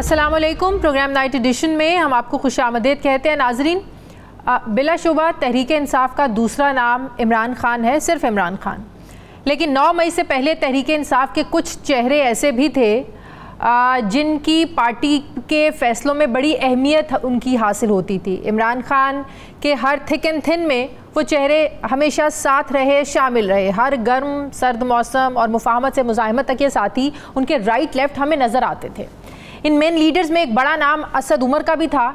अस्सलाम वालेकुम। Programme night addition में हम आपको खुशामदीद कहते हैं। नाजरीन, बिलाशुबा तहरीक इंसाफ का दूसरा नाम इमरान खान है, सिर्फ इमरान खान। लेकिन 9 मई से पहले तहरीक इंसाफ के कुछ चेहरे ऐसे भी थे जिनकी पार्टी के फ़ैसलों में बड़ी अहमियत उनकी हासिल होती थी। इमरान खान के हर थिक एंड थिन में वो चेहरे हमेशा साथ रहे, शामिल रहे। हर गर्म सर्द मौसम और मुफाहमत से मुज़ाहमत तक के साथी उनके राइट लेफ़्ट हमें नज़र आते थे। इन मेन लीडर्स में एक बड़ा नाम असद उमर का भी था।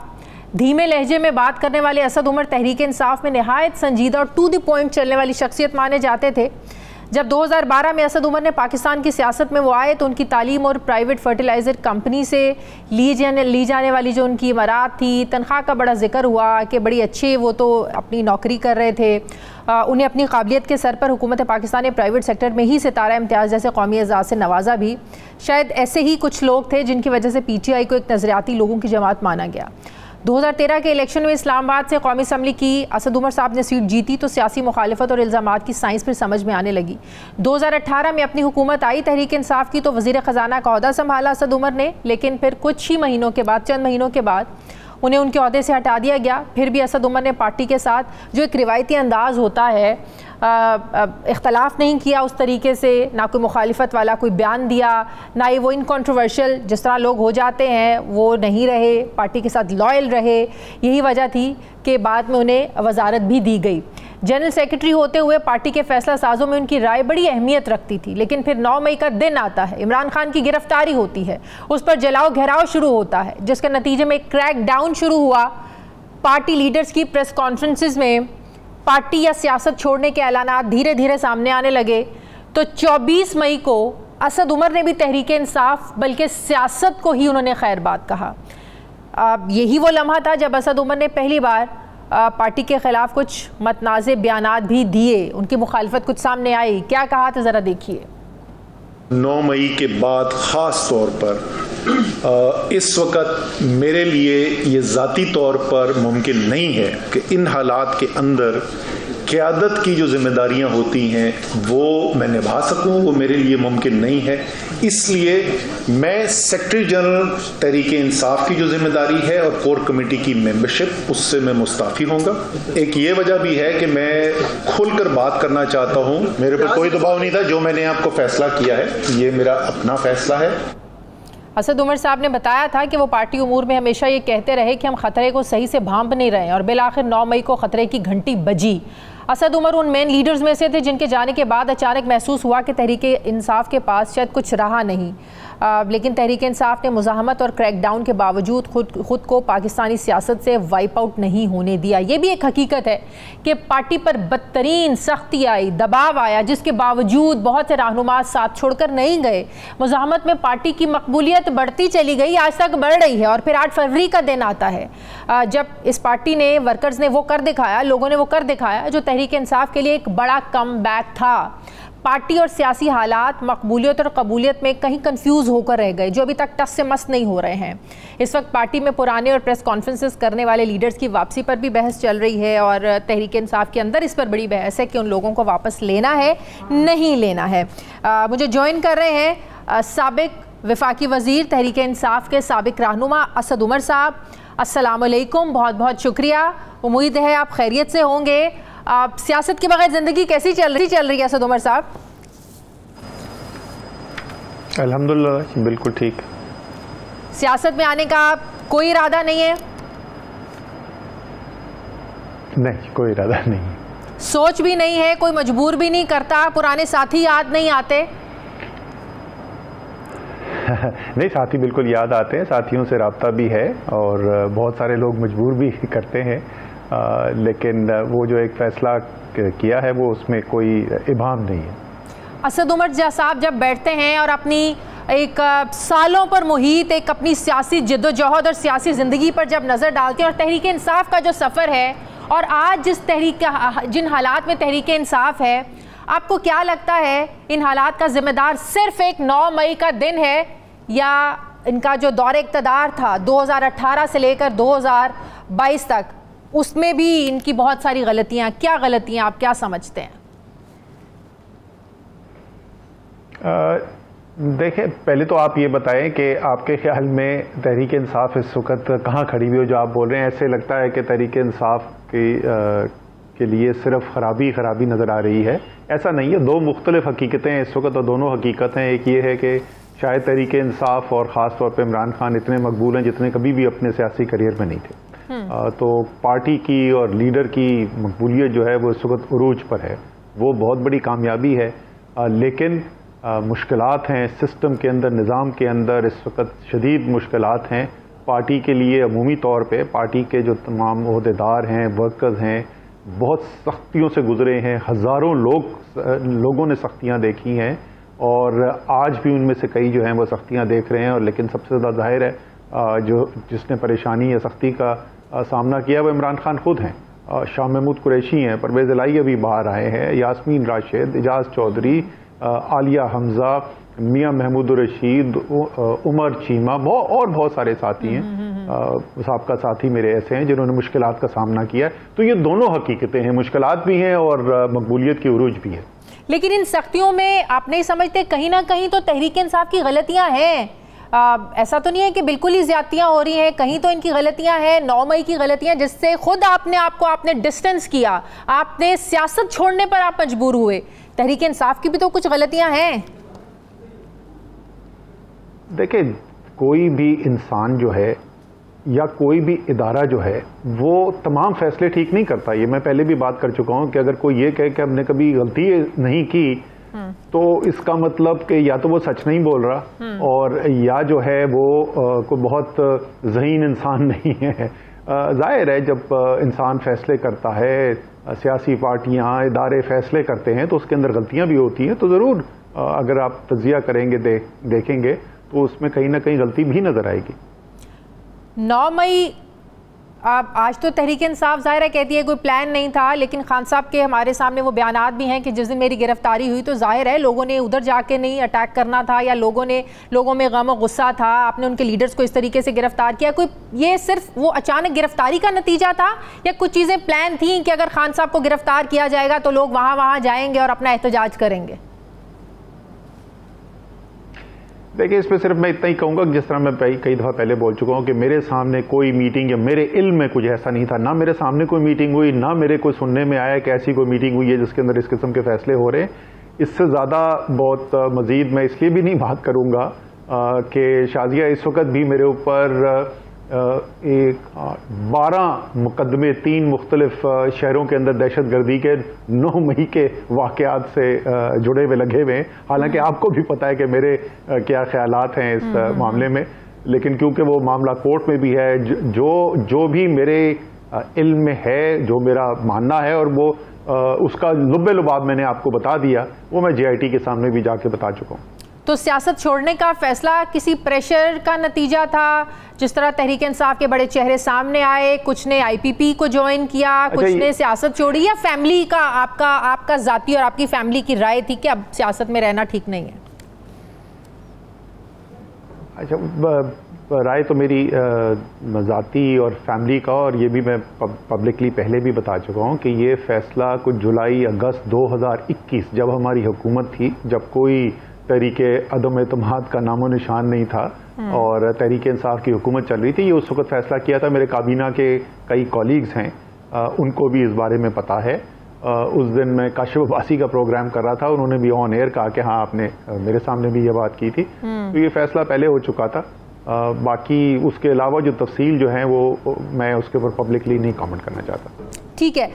धीमे लहजे में बात करने वाले असद उमर तहरीक इंसाफ में नहायत संजीदा और टू द पॉइंट चलने वाली शख्सियत माने जाते थे। जब 2012 में असद उमर ने पाकिस्तान की सियासत में वो आए तो उनकी तालीम और प्राइवेट फर्टिलाइज़र कंपनी से ली जाने वाली जो उनकी इमारत थी, तनख्वाह का बड़ा जिक्र हुआ कि बड़ी अच्छी वो तो अपनी नौकरी कर रहे थे। उन्हें अपनी काबिलियत के सर पर हुकूमत पाकिस्तान ने प्राइवेट सेक्टर में ही सितारा इम्तियाज़ जैसे कौमी एजाज़ से नवाजा भी। शायद ऐसे ही कुछ लोग थे जिनकी वजह से PTI को एक नज़रियाती लोगों की जमात माना गया। 2013 के इलेक्शन में इस्लामाबाद से कौमी असम्बली की असद उमर साहब ने सीट जीती तो सियासी मुखालफत और इल्ज़ामात की साइंस फिर समझ में आने लगी। 2018 में अपनी हुकूमत आई तहरीक इंसाफ की तो वज़ीर ख़जाना का ओहदा संभाला असद उमर ने, लेकिन फिर कुछ ही महीनों के बाद, चंद महीनों के बाद उन्हें उनके ओहदे से हटा दिया गया। फिर भी असद उमर ने पार्टी के साथ जो एक रिवायती अंदाज़ होता है इख्तलाफ नहीं किया उस तरीके से, ना कोई मुखालिफत वाला कोई बयान दिया, ना ही वो इनकॉन्ट्रोवर्शियल जिस तरह लोग हो जाते हैं वो नहीं रहे, पार्टी के साथ लॉयल रहे। यही वजह थी कि बाद में उन्हें वजारत भी दी गई। जनरल सेक्रेटरी होते हुए पार्टी के फैसला साजों में उनकी राय बड़ी अहमियत रखती थी। लेकिन फिर 9 मई का दिन आता है, इमरान खान की गिरफ्तारी होती है, उस पर जलाओ घेराव शुरू होता है, जिसके नतीजे में क्रैक डाउन शुरू हुआ। पार्टी लीडर्स की प्रेस कॉन्फ्रेंसिस में पार्टी या सियासत छोड़ने के ऐलानात धीरे धीरे सामने आने लगे। तो 24 मई को असद उमर ने भी तहरीक इंसाफ बल्कि सियासत को ही उन्होंने खैरबाद कहा। यही वो लम्हा था जब असद उमर ने पहली बार पार्टी के ख़िलाफ़ कुछ मतनाज़े बयानात भी दिए, उनकी मुखालफत कुछ सामने आई। क्या कहा था ज़रा देखिए। 9 मई के बाद ख़ास तौर पर इस वक्त मेरे लिए ये ज़ाती तौर पर मुमकिन नहीं है कि इन हालात के अंदर क़यादत की जो ज़िम्मेदारियाँ होती हैं वो मैं निभा सकूँ, वो मेरे लिए मुमकिन नहीं है। इसलिए मैं सेक्रेटरी जनरल तहरीक इंसाफ की जो ज़िम्मेदारी है और कोर कमेटी की मेंबरशिप, उससे मैं मुस्ताफ़ी होऊंगा। एक ये वजह भी है कि मैं खुलकर बात करना चाहता हूँ। मेरे पर कोई दबाव नहीं था, जो मैंने आपको फ़ैसला किया है ये मेरा अपना फ़ैसला है। असद उमर साहब ने बताया था कि वो पार्टी उमूर में हमेशा ये कहते रहे कि हम ख़तरे को सही से भांप नहीं रहे, और बिलाखिर 9 मई को ख़तरे की घंटी बजी। असद उमर उन मेन लीडर्स में से थे जिनके जाने के बाद अचानक महसूस हुआ कि तहरीक इंसाफ के पास शायद कुछ रहा नहीं। लेकिन तहरीक इंसाफ ने मुज़ाहमत और क्रैकडाउन के बावजूद खुद को पाकिस्तानी सियासत से वाइप आउट नहीं होने दिया। ये भी एक हकीकत है कि पार्टी पर बदतरीन सख्ती आई, दबाव आया, जिसके बावजूद बहुत से रहनुमा साथ छोड़कर नहीं गए। मुज़ाहमत में पार्टी की मकबूलियत बढ़ती चली गई, आज तक बढ़ रही है। और फिर 8 फरवरी का दिन आता है जब इस पार्टी ने, वर्कर्स ने वो कर दिखाया, लोगों ने वो कर दिखाया जो तहरीक इंसाफ के लिए एक बड़ा कम बैक था। पार्टी और सियासी हालात मकबूलियत और कबूलियत में कहीं कंफ्यूज होकर रह गए, जो अभी तक टस से मस नहीं हो रहे हैं। इस वक्त पार्टी में पुराने और प्रेस कॉन्फ्रेंसेस करने वाले लीडर्स की वापसी पर भी बहस चल रही है, और तहरीक इंसाफ के अंदर इस पर बड़ी बहस है कि उन लोगों को वापस लेना है, नहीं लेना है। मुझे ज्वाइन कर रहे हैं साबिक वफाकी वज़ीर तहरीक इंसाफ के साबिक रहनुमा असद उमर साहब। अस्सलाम वालेकुम, बहुत बहुत शुक्रिया। उम्मीद है आप खैरियत से होंगे। सियासत के बगैर ज़िंदगी कैसी चल रही है असद उमर साहब? अल्हम्दुलिल्लाह बिल्कुल ठीक। सियासत में आने का कोई इरादा नहीं है? नहीं, कोई इरादा नहीं। सोच भी नहीं है? कोई मजबूर भी नहीं करता? पुराने साथी याद नहीं आते? नहीं, साथी बिल्कुल याद आते हैं, साथियों से रब्ता भी है और बहुत सारे लोग मजबूर भी करते हैं। लेकिन वो जो एक फ़ैसला किया है वो उसमें कोई इबाम नहीं है। असद उमर साहब जब बैठते हैं और अपनी एक सालों पर मुहित एक अपनी सियासी जद्दोजहद और सियासी ज़िंदगी पर जब नज़र डालते हैं, और तहरीक इंसाफ का जो सफ़र है और आज जिन हालात में तहरीक इंसाफ है, आपको क्या लगता है इन हालात का ज़िम्मेदार सिर्फ एक 9 मई का दिन है, या इनका जो दौर इक़्तिदार था 2018 से लेकर 2022 तक, उसमें भी इनकी बहुत सारी गलतियाँ? क्या गलतियाँ आप क्या समझते हैं? देखिए, पहले तो आप ये बताएं कि आपके ख्याल में तहरीक इंसाफ इस वक्त कहाँ खड़ी हुई हो? जो आप बोल रहे हैं, ऐसे लगता है कि तहरीक इंसाफ के लिए सिर्फ खराबी नज़र आ रही है। ऐसा नहीं है, दो मुख्तलिफ हकीकतें हैं इस वक्त, और दोनों हकीकतें एक ये है कि शायद तहरीक इंसाफ और ख़ास तौर पर इमरान खान इतने मकबूल हैं जितने कभी भी अपने सियासी करियर में नहीं थे। तो पार्टी की और लीडर की मकबूलियत जो है वो इस वक्त उरूज पर है, वो बहुत बड़ी कामयाबी है। लेकिन मुश्किलात हैं सिस्टम के अंदर, निज़ाम के अंदर इस वक्त शदीद मुश्किलात हैं पार्टी के लिए। अमूमी तौर पे पार्टी के जो तमाम ओहदेदार हैं, वर्कर्स हैं, बहुत सख्तियों से गुजरे हैं। हज़ारों लोगों ने सख्तियां देखी हैं और आज भी उनमें से कई जो हैं वो सख्तियां देख रहे हैं। और लेकिन सबसे ज़्यादा जाहिर है जिसने परेशानी या सख्ती का सामना किया वो इमरान खान खुद हैं। शाह महमूद कुरैशी हैं, परवेज़ इलाही अभी बाहर आए हैं, यास्मीन राशिद, एजाज चौधरी, आलिया हमजा, मियां महमूद रशीद, उमर चीमा, और बहुत सारे साथी हैं। साहब का साथी मेरे ऐसे हैं जिन्होंने मुश्किलात का सामना किया। तो ये दोनों हकीकतें हैं, मुश्किलात भी हैं और मकबूलियत की उरूज भी है। लेकिन इन सख्तियों में आप नहीं समझते कहीं ना कहीं तो तहरीक इंसाफ की गलतियां हैं? ऐसा तो नहीं है कि बिल्कुल ही ज्यादतियां हो रही हैं, कहीं तो इनकी गलतियां हैं। 9 मई की गलतियां जिससे खुद आपने डिस्टेंस किया, आपने सियासत छोड़ने पर आप मजबूर हुए। तहरीक इंसाफ की भी तो कुछ गलतियां हैं। देखिए, कोई भी इंसान जो है या कोई भी इदारा जो है वो तमाम फैसले ठीक नहीं करता। ये मैं पहले भी बात कर चुका हूं कि अगर कोई ये कहे कि हमने कभी गलती नहीं की तो इसका मतलब कि या तो वो सच नहीं बोल रहा और या जो है वो कोई बहुत ज़हीन इंसान नहीं है। जाहिर है जब इंसान फैसले करता है, सियासी पार्टियां, इदारे फैसले करते हैं तो उसके अंदर गलतियां भी होती हैं। तो ज़रूर अगर आप तजिया करेंगे, देखेंगे तो उसमें कहीं ना कहीं गलती भी नज़र आएगी। 9 मई आज तो तहरीक इंसाफ ज़ाहिर है कहती है कोई प्लान नहीं था, लेकिन खान साहब के हमारे सामने वो बयानात भी हैं कि जिस दिन मेरी गिरफ्तारी हुई तो जाहिर है लोगों ने उधर जाके नहीं अटैक करना था, या लोगों में गम और गुस्सा था, आपने उनके लीडर्स को इस तरीके से गिरफ्तार किया। कोई ये सिर्फ वो अचानक गिरफ्तारी का नतीजा था या कुछ चीज़ें प्लान थी कि अगर खान साहब को गिरफ्तार किया जाएगा तो लोग वहाँ जाएंगे और अपना एहतजाज करेंगे? देखिए, इसमें सिर्फ मैं इतना ही कहूँगा कि जिस तरह मैं कई दफ़ा पहले बोल चुका हूँ कि मेरे सामने कोई मीटिंग या मेरे इल्म में कुछ ऐसा नहीं था। ना मेरे सामने कोई मीटिंग हुई, ना मेरे को सुनने में आया कि ऐसी कोई मीटिंग हुई है जिसके अंदर इस किस्म के फैसले हो रहे हैं। इससे ज़्यादा बहुत मज़ीद मैं इसलिए भी नहीं बात करूँगा कि शाजिया इस वक्त भी मेरे ऊपर 12 मुकदमे 3 मुख्तलिफ शहरों के अंदर दहशत गर्दी के 9 मई के वाक़यात से जुड़े हुए लगे हुए हैं। हालांकि आपको भी पता है कि मेरे क्या ख्यालात हैं इस मामले में, लेकिन क्योंकि वो मामला कोर्ट में भी है, जो भी मेरे इल्म में है, जो मेरा मानना है और वो उसका लुब्बे लुबाब मैंने आपको बता दिया, वो मैं JIT के सामने भी जाके बता चुका हूँ। तो सियासत छोड़ने का फैसला किसी प्रेशर का नतीजा था? जिस तरह तहरीक इंसाफ के बड़े चेहरे सामने आए, कुछ ने IPP को ज्वाइन किया, कुछ ने सियासत छोड़ी, या फैमिली का आपका जाती और आपकी फैमिली की राय थी कि अब सियासत में रहना ठीक नहीं है? अच्छा, राय तो मेरी जाती और फैमिली का, और ये भी मैं पब्लिकली पहले भी बता चुका हूँ कि ये फैसला कुछ जुलाई अगस्त 2021 जब हमारी हुकूमत थी, जब कोई तहरीके अदम एतमाद का नामो निशान नहीं था और तहरीक इंसाफ की हुकूमत चल रही थी, ये उस वक्त फैसला किया था। मेरे काबीना के कई कॉलीग्स हैं, उनको भी इस बारे में पता है। उस दिन मैं काशिफ अब्बासी का प्रोग्राम कर रहा था, उन्होंने भी ऑन एयर कहा कि हाँ आपने मेरे सामने भी ये बात की थी। तो ये फैसला पहले हो चुका था। बाकी उसके अलावा जो तफसील जो है वो मैं उसके ऊपर पब्लिकली नहीं कमेंट करना चाहता। ठीक है,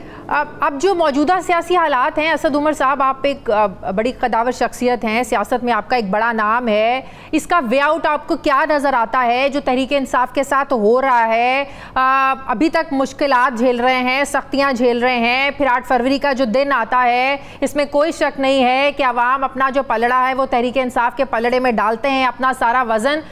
अब जो मौजूदा सियासी हालात हैं, असद उमर साहब आप एक बड़ी कदावर शख्सियत हैं, सियासत में आपका एक बड़ा नाम है, इसका वे आउट आपको क्या नज़र आता है जो तहरीक इंसाफ के साथ हो रहा है? अभी तक मुश्किलात झेल रहे हैं, सख्तियाँ झेल रहे हैं, फिर 8 फरवरी का जो दिन आता है, इसमें कोई शक नहीं है कि अवाम अपना जो पलड़ा है वो तहरीक इंसाफ के पलड़े में डालते हैं अपना सारा वज़न।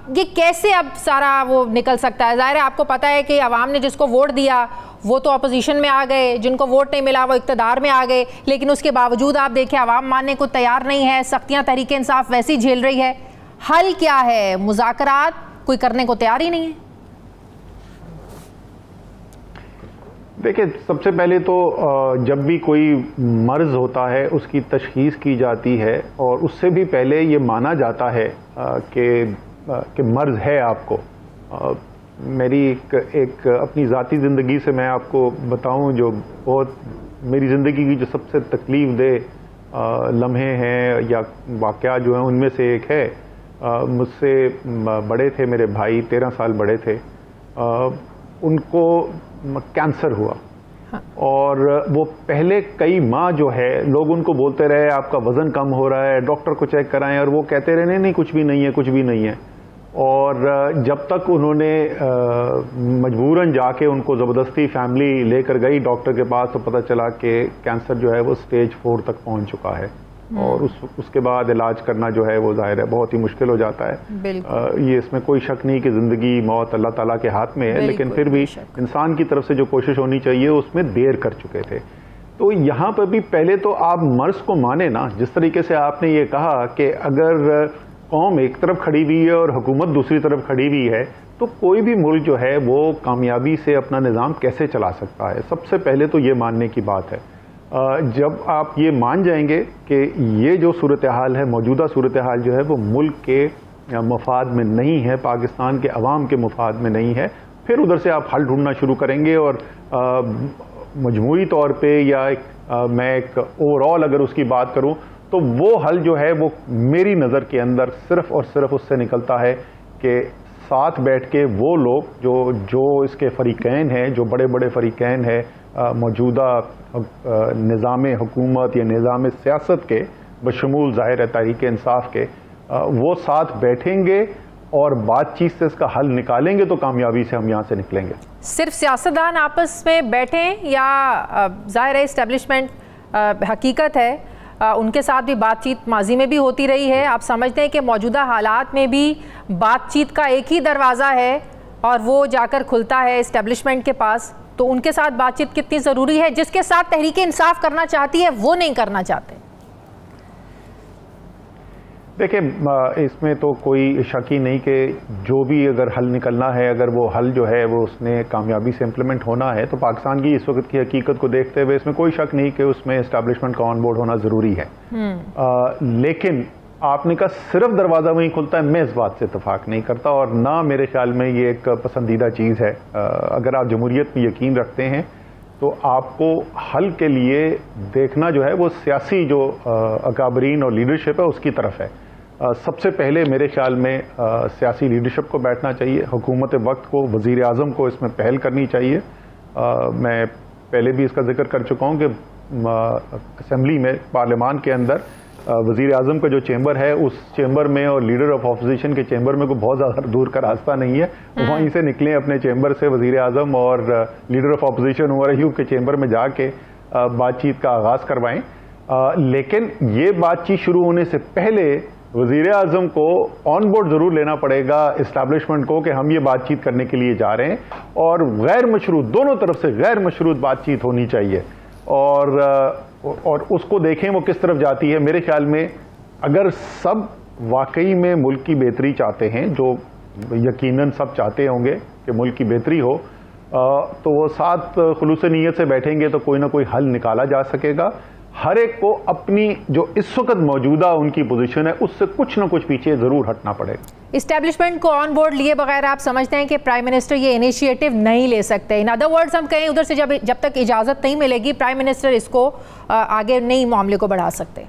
ये कैसे अब सारा वो निकल सकता है? ज़ाहिर है आपको पता है कि अवाम ने जिसको वोट दिया वो तो अपोजिशन में आ गए, जिनको वोट नहीं मिला वो इक़्तिदार में आ गए, लेकिन उसके बावजूद आप देखें अवाम मानने को तैयार नहीं है, सख्तियाँ तहरीक इंसाफ वैसी झेल रही है। हल क्या है? मुज़ाकरात कोई करने को तैयार ही नहीं है। देखिए, सबसे पहले तो जब भी कोई मर्ज होता है उसकी तशखीस की जाती है और उससे भी पहले ये माना जाता है कि मर्ज है आपको। मेरी एक अपनी ज़ाती ज़िंदगी से मैं आपको बताऊं, जो बहुत मेरी ज़िंदगी की जो सबसे तकलीफ़ दह लम्हे हैं या वाक़या जो हैं उनमें से एक है। मुझसे बड़े थे मेरे भाई, 13 साल बड़े थे, उनको कैंसर हुआ। हाँ। और वो पहले कई माह जो है लोग उनको बोलते रहे आपका वज़न कम हो रहा है, डॉक्टर को चेक कराएं, और वो कहते रहे नहीं कुछ भी नहीं है, कुछ भी नहीं है। और जब तक उन्होंने मजबूरन जाके उनको ज़बरदस्ती फैमिली लेकर गई डॉक्टर के पास, तो पता चला कि कैंसर जो है वो स्टेज 4 तक पहुंच चुका है। और उसके बाद इलाज करना जो है वो जाहिर है बहुत ही मुश्किल हो जाता है। ये इसमें कोई शक नहीं कि ज़िंदगी मौत अल्लाह ताला के हाथ में है, लेकिन फिर भी इंसान की तरफ से जो कोशिश होनी चाहिए उसमें देर कर चुके थे। तो यहाँ पर भी पहले तो आप मर्ज को माने ना, जिस तरीके से आपने ये कहा कि अगर कौम एक तरफ खड़ी हुई है और हुकूमत दूसरी तरफ खड़ी हुई है, तो कोई भी मुल्क जो है वो कामयाबी से अपना निज़ाम कैसे चला सकता है। सबसे पहले तो ये मानने की बात है। जब आप ये मान जाएंगे कि ये जो सूरत हाल है, मौजूदा सूरत हाल जो है वो मुल्क के मफाद में नहीं है, पाकिस्तान के अवाम के मफाद में नहीं है, फिर उधर से आप हल ढूंढना शुरू करेंगे। और मजमूरी तौर पे या मैं एक ओवरऑल अगर उसकी बात करूं, तो वो हल जो है वो मेरी नज़र के अंदर सिर्फ और सिर्फ उससे निकलता है कि साथ बैठ के वो लोग जो इसके फ़रीक़ैन हैं, जो बड़े बड़े फ़रीक़ैन हैं मौजूदा निज़ाम हुकूमत या निज़ाम सियासत के, बशमूल ज़ाहिर है तहरीक इंसाफ के, वो साथ बैठेंगे और बातचीत से इसका हल निकालेंगे तो कामयाबी से हम यहाँ से निकलेंगे। सिर्फ सियासतदान आपस में बैठें या ज़ाहिर है इस्टेब्लिशमेंट हकीकत है उनके साथ भी बातचीत माजी में भी होती रही है। आप समझते हैं कि मौजूदा हालात में भी बातचीत का एक ही दरवाज़ा है और वो जाकर खुलता है इस्टेब्लिशमेंट के पास, तो उनके साथ बातचीत कितनी ज़रूरी है? जिसके साथ तहरीक इंसाफ करना चाहती है वो नहीं करना चाहते। देखिए, इसमें तो कोई शक ही नहीं कि जो भी अगर हल निकलना है, अगर वो हल जो है वो उसने कामयाबी से इम्प्लीमेंट होना है, तो पाकिस्तान की इस वक्त की हकीकत को देखते हुए इसमें कोई शक नहीं कि उसमें इस्टेब्लिशमेंट का ऑन बोर्ड होना ज़रूरी है। लेकिन आपने कहा सिर्फ दरवाज़ा वहीं खुलता है, मैं इस बात से इत्तेफाक नहीं करता, और ना मेरे ख्याल में ये एक पसंदीदा चीज़ है। अगर आप जमहूरियत में यकीन रखते हैं तो आपको हल के लिए देखना जो है वो सियासी जो अकाबरीन और लीडरशिप है उसकी तरफ है। सबसे पहले मेरे ख्याल में सियासी लीडरशिप को बैठना चाहिए, हुकूमत वक्त को, वज़ीर आज़म को इसमें पहल करनी चाहिए। मैं पहले भी इसका जिक्र कर चुका हूँ कि असम्बली में, पार्लियामान के अंदर वज़ीर आज़म का जो चेंबर है उस चेंबर में और लीडर ऑफ अपोजिशन के चेंबर में कोई बहुत ज़्यादा दूर का रास्ता नहीं है। वहीं से निकलें अपने चेंबर से, वज़ीर आज़म और लीडर ऑफ अपोजिशन ORU के चेंबर में जाके बातचीत का आगाज़ करवाएं। लेकिन ये बातचीत शुरू होने से पहले वज़ीर आज़म को ऑन बोर्ड ज़रूर लेना पड़ेगा इस्टेब्लिशमेंट को कि हम ये बातचीत करने के लिए जा रहे हैं, और गैर मशरूत, दोनों तरफ से गैर मशरूत बातचीत होनी चाहिए, और उसको देखें वो किस तरफ जाती है। मेरे ख्याल में अगर सब वाकई में मुल्क की बेहतरी चाहते हैं, जो यकीनन सब चाहते होंगे कि मुल्क की बेहतरी हो, तो वो साथ खुलूस नीयत से बैठेंगे तो कोई ना कोई हल निकाला जा सकेगा। हर एक को अपनी जो इस वक्त मौजूदा उनकी पोजीशन है उससे कुछ ना कुछ पीछे जरूर हटना पड़ेगा। इस्टेब्लिशमेंट को ऑन बोर्ड लिए बगैर आप समझते हैं कि प्राइम मिनिस्टर ये इनिशिएटिव नहीं ले सकते? इन अदर वर्ड्स हम कहें उधर से जब तक इजाज़त नहीं मिलेगी प्राइम मिनिस्टर इसको आगे नहीं मामले को बढ़ा सकते?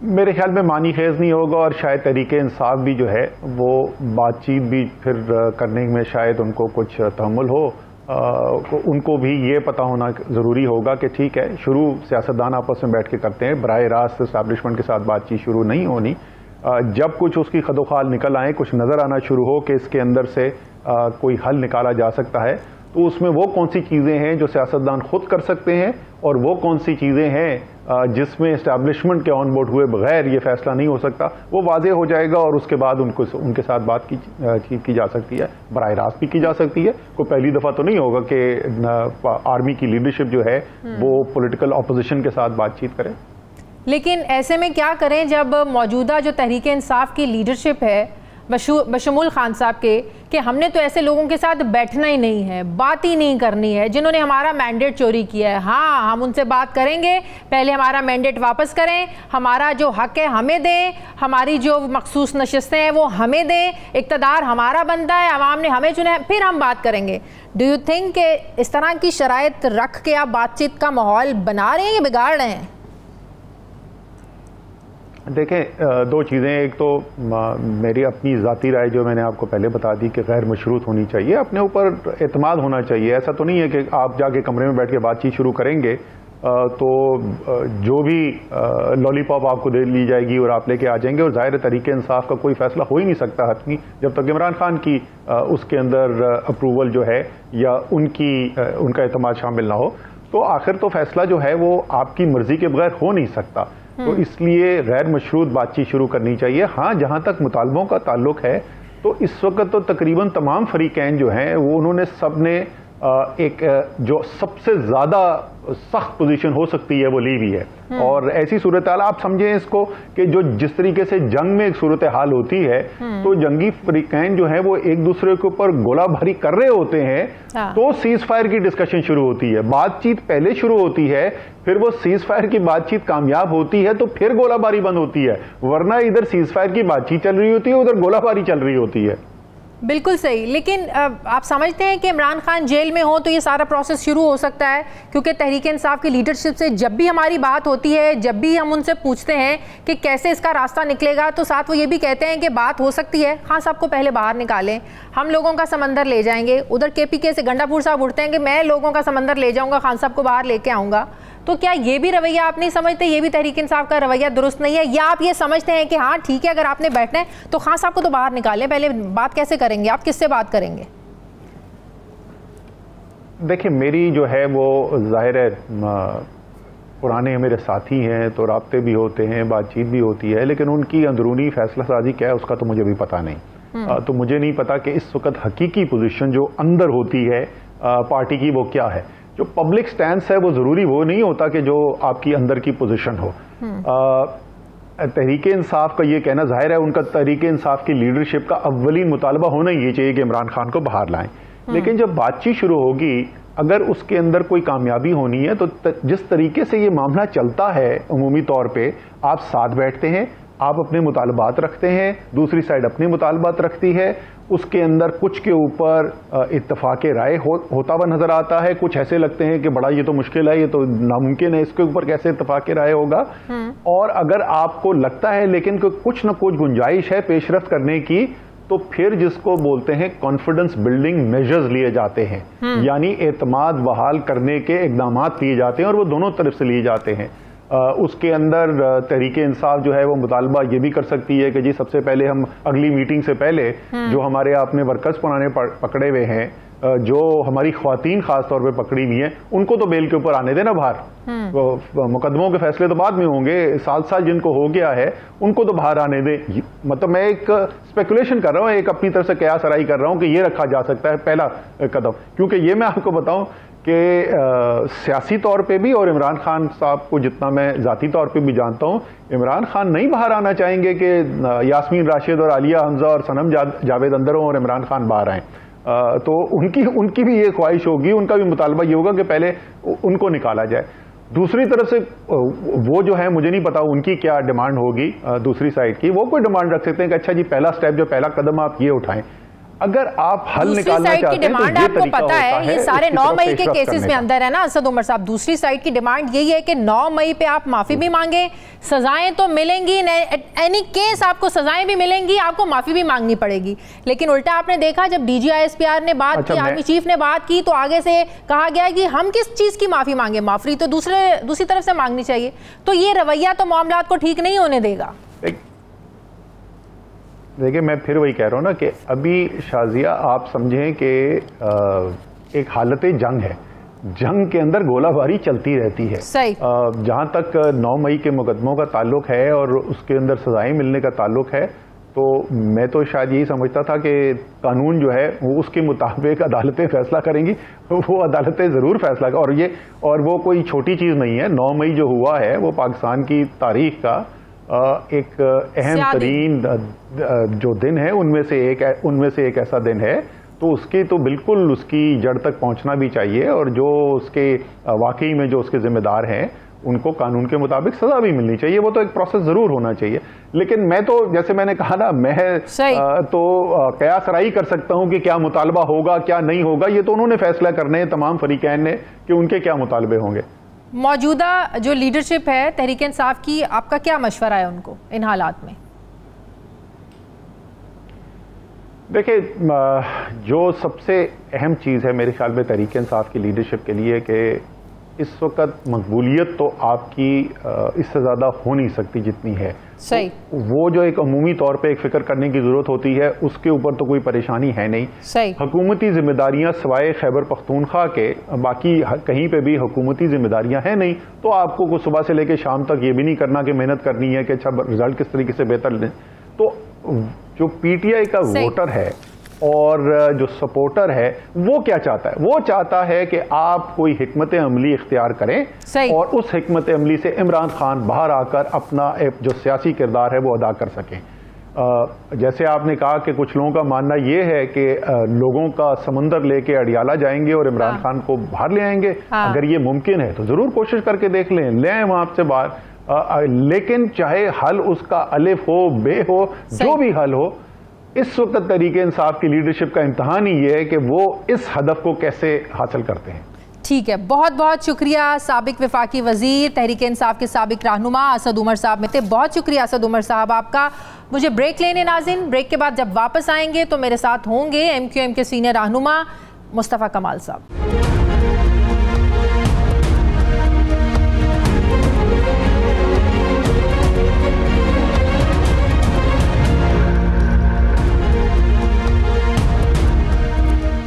मेरे ख्याल में मानी खेज नहीं होगा, और शायद तहरीक इंसाफ भी जो है वो बातचीत भी फिर करने में शायद उनको कुछ तहम्मुल हो। उनको भी ये पता होना ज़रूरी होगा कि ठीक है, शुरू सियासतदान आपस में बैठ के करते हैं, बराह रास्त इस्टेब्लिशमेंट के साथ बातचीत शुरू नहीं होनी। जब कुछ उसकी खदोखाल निकल आए, कुछ नज़र आना शुरू हो कि इसके अंदर से कोई हल निकाला जा सकता है, तो उसमें वो कौन सी चीज़ें हैं जो सियासतदान खुद कर सकते हैं और वो कौन सी चीज़ें हैं जिसमें इस्टेब्लिशमेंट के ऑन बोर्ड हुए बगैर ये फैसला नहीं हो सकता, वो वाज़ेह हो जाएगा, और उसके बाद उनके साथ बात की जा सकती है, बराह रास्त भी की जा सकती है। कोई पहली दफ़ा तो नहीं होगा कि आर्मी की लीडरशिप जो है वो पॉलिटिकल अपोजिशन के साथ बातचीत करे। लेकिन ऐसे में क्या करें जब मौजूदा जो तहरीक इंसाफ की लीडरशिप है बशमूल खान साहब के कि हमने तो ऐसे लोगों के साथ बैठना ही नहीं है, बात ही नहीं करनी है जिन्होंने हमारा मैंडेट चोरी किया है। हाँ, हम उनसे बात करेंगे, पहले हमारा मैंडेट वापस करें, हमारा जो हक है हमें दें, हमारी जो मखसूस नशिस्तें हैं वो हमें दें, इक़्तिदार हमारा बनता है, अवाम ने हमें चुना है, फिर हम बात करेंगे। डू यू थिंक कि इस तरह की शराइत रख के आप बातचीत का माहौल बना रहे हैं या बिगाड़ रहे हैं? देखें, दो चीज़ें, एक तो मेरी अपनी ज़ाती राय जो मैंने आपको पहले बता दी कि गैर मशरूत होनी चाहिए, अपने ऊपर एतमाद होना चाहिए। ऐसा तो नहीं है कि आप जाके कमरे में बैठ के बातचीत शुरू करेंगे तो जो भी लॉलीपॉप आपको दे ली जाएगी और आप लेके आ जाएंगे, और ज़ाहिर तरीके इंसाफ का कोई फैसला हो ही नहीं सकता हतमी जब तक इमरान खान की उसके अंदर अप्रूवल जो है या उनका एतमाद शामिल ना हो। तो आखिर तो फैसला जो है वो आपकी मर्जी के बगैर हो नहीं सकता, तो इसलिए गैर मशरूत बातचीत शुरू करनी चाहिए। हाँ, जहाँ तक मुतालबों का ताल्लुक है तो इस वक्त तो तकरीबन तमाम फरीकैन जो हैं वो उन्होंने सब ने एक जो सबसे ज़्यादा सख्त पोजीशन हो सकती है वो ली हुई है। और ऐसी सूरत हाल आप समझें इसको कि जो जिस तरीके से जंग में एक सूरत हाल होती है तो जंगी फरीकैन जो है वो एक दूसरे के ऊपर गोलाबारी कर रहे होते हैं, तो सीज फायर की डिस्कशन शुरू होती है, बातचीत पहले शुरू होती है, फिर वो सीज फायर की बातचीत कामयाब होती है तो फिर गोलाबारी बंद होती है, वरना इधर सीज फायर की बातचीत चल रही होती है, उधर गोलाबारी चल रही होती है। बिल्कुल सही, लेकिन आप समझते हैं कि इमरान खान जेल में हो तो ये सारा प्रोसेस शुरू हो सकता है? क्योंकि तहरीक इंसाफ की लीडरशिप से जब भी हमारी बात होती है, जब भी हम उनसे पूछते हैं कि कैसे इसका रास्ता निकलेगा, तो साथ वो ये भी कहते हैं कि बात हो सकती है, खान साहब को पहले बाहर निकालें, हम लोगों का समंदर ले जाएंगे। उधर KPK से गंडापुर साहब उठते हैं कि मैं लोगों का समंदर ले जाऊंगा, खान साहब को बाहर लेके आऊँगा। तो क्या ये भी रवैया आप नहीं समझते, ये भी तहरीक इंसाफ का रवैया दुरुस्त नहीं है? या आप ये समझते हैं कि हाँ ठीक है, अगर आपने बैठना है तो खान साहब को तो बाहर निकालें, पहले बात कैसे करेंगे, आप किससे बात करेंगे? देखिए, मेरी जो है वो जाहिर है पुराने मेरे साथी हैं तो राब्ते भी होते हैं, बातचीत भी होती है, लेकिन उनकी अंदरूनी फैसला साजी क्या है उसका तो मुझे भी पता नहीं। तो मुझे नहीं पता कि इस वक्त हकीकी पोजीशन जो अंदर होती है पार्टी की वो क्या है। जो पब्लिक स्टैंस है वो जरूरी वो नहीं होता कि जो आपकी अंदर की पोजीशन हो। तहरीके इंसाफ का ये कहना जाहिर है, उनका तहरीके इंसाफ की लीडरशिप का अव्वलीन मुतालबा होना ये चाहिए कि इमरान खान को बाहर लाएं, लेकिन जब बातचीत शुरू होगी अगर उसके अंदर कोई कामयाबी होनी है तो जिस तरीके से ये मामला चलता है उमूमी तौर पे, आप साथ बैठते हैं, आप अपने मुतालबात रखते हैं, दूसरी साइड अपने मुतालबात रखती है, उसके अंदर कुछ के ऊपर इत्तफाक़े राय होता हुआ नजर आता है, कुछ ऐसे लगते हैं कि बड़ा ये तो मुश्किल है, ये तो नामुमकिन है, इसके ऊपर कैसे इत्तफाक़े राय होगा। और अगर आपको लगता है लेकिन कुछ न कुछ गुंजाइश है पेशरफ्त करने की, तो फिर जिसको बोलते हैं कॉन्फिडेंस बिल्डिंग मेजर्स लिए जाते हैं, यानी एतमाद बहाल करने के इक़दाम लिए जाते हैं और वो दोनों तरफ से लिए जाते हैं। उसके अंदर तहरीके इंसाफ जो है वो मुतालबा ये भी कर सकती है कि जी सबसे पहले हम अगली मीटिंग से पहले जो हमारे आपने वर्कर्स पुराने पकड़े हुए हैं, जो हमारी ख्वातीन खास तौर पे पकड़ी हुई हैं, उनको तो बेल के ऊपर आने देना बाहर, तो मुकदमों के फैसले तो बाद में होंगे, साल जिनको हो गया है उनको तो बाहर आने दे। मतलब मैं एक स्पेकुलेशन कर रहा हूँ, एक अपनी तरफ से कयास आराई कर रहा हूँ कि ये रखा जा सकता है पहला कदम, क्योंकि ये मैं आपको बताऊं कि सियासी तौर पे भी और इमरान खान साहब को जितना मैं ज़ाती तौर पे भी जानता हूँ, इमरान खान नहीं बाहर आना चाहेंगे कि यास्मीन राशिद और आलिया हमजा और सनम जावेद अंदर हों और इमरान खान बाहर आएँ। तो उनकी भी ये ख्वाहिश होगी, उनका भी मुतालबा ये होगा कि पहले उनको निकाला जाए। दूसरी तरफ से वो जो है मुझे नहीं पता उनकी क्या डिमांड होगी, दूसरी साइड की वो कोई डिमांड रख सकते हैं कि अच्छा जी पहला स्टेप जो पहला कदम आप ये उठाएं। अगर आप हल निकालना चाहते हैं तो ये आपको पता है ये सारे 9 मई के केसेस में अंदर है ना असद उमर साहब। दूसरी साइड की डिमांड यही है कि 9 मई पे आप माफी भी मांगे, सजाएं तो मिलेंगी, एनी केस आपको सजाएं भी मिलेंगी, आपको माफी भी मांगनी पड़ेगी। लेकिन उल्टा आपने देखा जब DG ISPR ने बात की, आर्मी चीफ ने बात की, तो आगे से कहा गया कि हम किस चीज की माफी मांगे, माफी तो दूसरी तरफ से मांगनी चाहिए। तो ये रवैया तो मामला को ठीक नहीं होने देगा। देखिए मैं फिर वही कह रहा हूँ ना कि अभी शाजिया आप समझें कि एक हालत जंग है, जंग के अंदर गोलाबारी चलती रहती है। जहाँ तक 9 मई के मुकदमों का ताल्लुक है और उसके अंदर सजाएं मिलने का ताल्लुक है, तो मैं तो शायद यही समझता था कि कानून जो है वो उसके मुताबिक अदालतें फैसला करेंगी, वो अदालतें ज़रूर फैसला और वो कोई छोटी चीज़ नहीं है। 9 मई जो हुआ है वो पाकिस्तान की तारीख का एक अहम तरीन जो दिन है उनमें से एक ऐसा दिन है, तो उसकी तो बिल्कुल उसकी जड़ तक पहुंचना भी चाहिए और जो उसके वाकई में जो उसके जिम्मेदार हैं उनको कानून के मुताबिक सजा भी मिलनी चाहिए। वो तो एक प्रोसेस जरूर होना चाहिए। लेकिन मैं तो जैसे मैंने कहा ना, मैं तो कयास राई कर सकता हूं कि क्या मुतालबा होगा क्या नहीं होगा, ये तो उन्होंने फैसला करने हैं तमाम फरीकैन ने कि उनके क्या मुतालबे होंगे। मौजूदा जो लीडरशिप है तहरीक इंसाफ की, आपका क्या मशवरा है उनको इन हालात में? देखिए, जो सबसे अहम चीज़ है मेरे ख्याल में तहरीक इंसाफ की लीडरशिप के लिए कि इस वक्त मकबूलियत तो आपकी इससे ज़्यादा हो नहीं सकती जितनी है। सही। वो जो एक अमूमी तौर पे एक फ़िक्र करने की ज़रूरत होती है, उसके ऊपर तो कोई परेशानी है नहीं। सही। हुकूमती जिम्मेदारियां सिवाय खैबर पख्तूनख्वा के बाकी कहीं पे भी हुकूमती जिम्मेदारियां हैं नहीं, तो आपको सुबह से लेकर शाम तक ये भी नहीं करना कि मेहनत करनी है कि अच्छा रिजल्ट किस तरीके से बेहतर लें। तो जो पीटीआई का वोटर है और जो सपोर्टर है वो क्या चाहता है? वो चाहता है कि आप कोई हिकमत अमली इख्तियार करें और उस हिकमत अमली से इमरान खान बाहर आकर अपना जो सियासी किरदार है वो अदा कर सकें। जैसे आपने कहा कि कुछ लोगों का मानना ये है कि लोगों का समंदर लेके अडियाला जाएंगे और इमरान खान को बाहर ले आएंगे। अगर ये मुमकिन है तो जरूर कोशिश करके देख लें, ले आए वहां से बाहर। लेकिन चाहे हल उसका अलिफ हो बे हो, जो भी हल हो, इस वक्त तहरीक इंसाफ की लीडरशिप का इम्तहान ही ये है कि वो इस हदफ को कैसे हासिल करते हैं। ठीक है, बहुत बहुत शुक्रिया साबिक वफाकी वजीर तहरीक इंसाफ के साबिक रहनुमा असद उमर साहब में थे। बहुत शुक्रिया असद उमर साहब आपका। मुझे ब्रेक लेने नाज़रीन, ब्रेक के बाद जब वापस आएंगे तो मेरे साथ होंगे MQM के सीनियर रहनुमा मुस्तफ़ा कमाल साहब।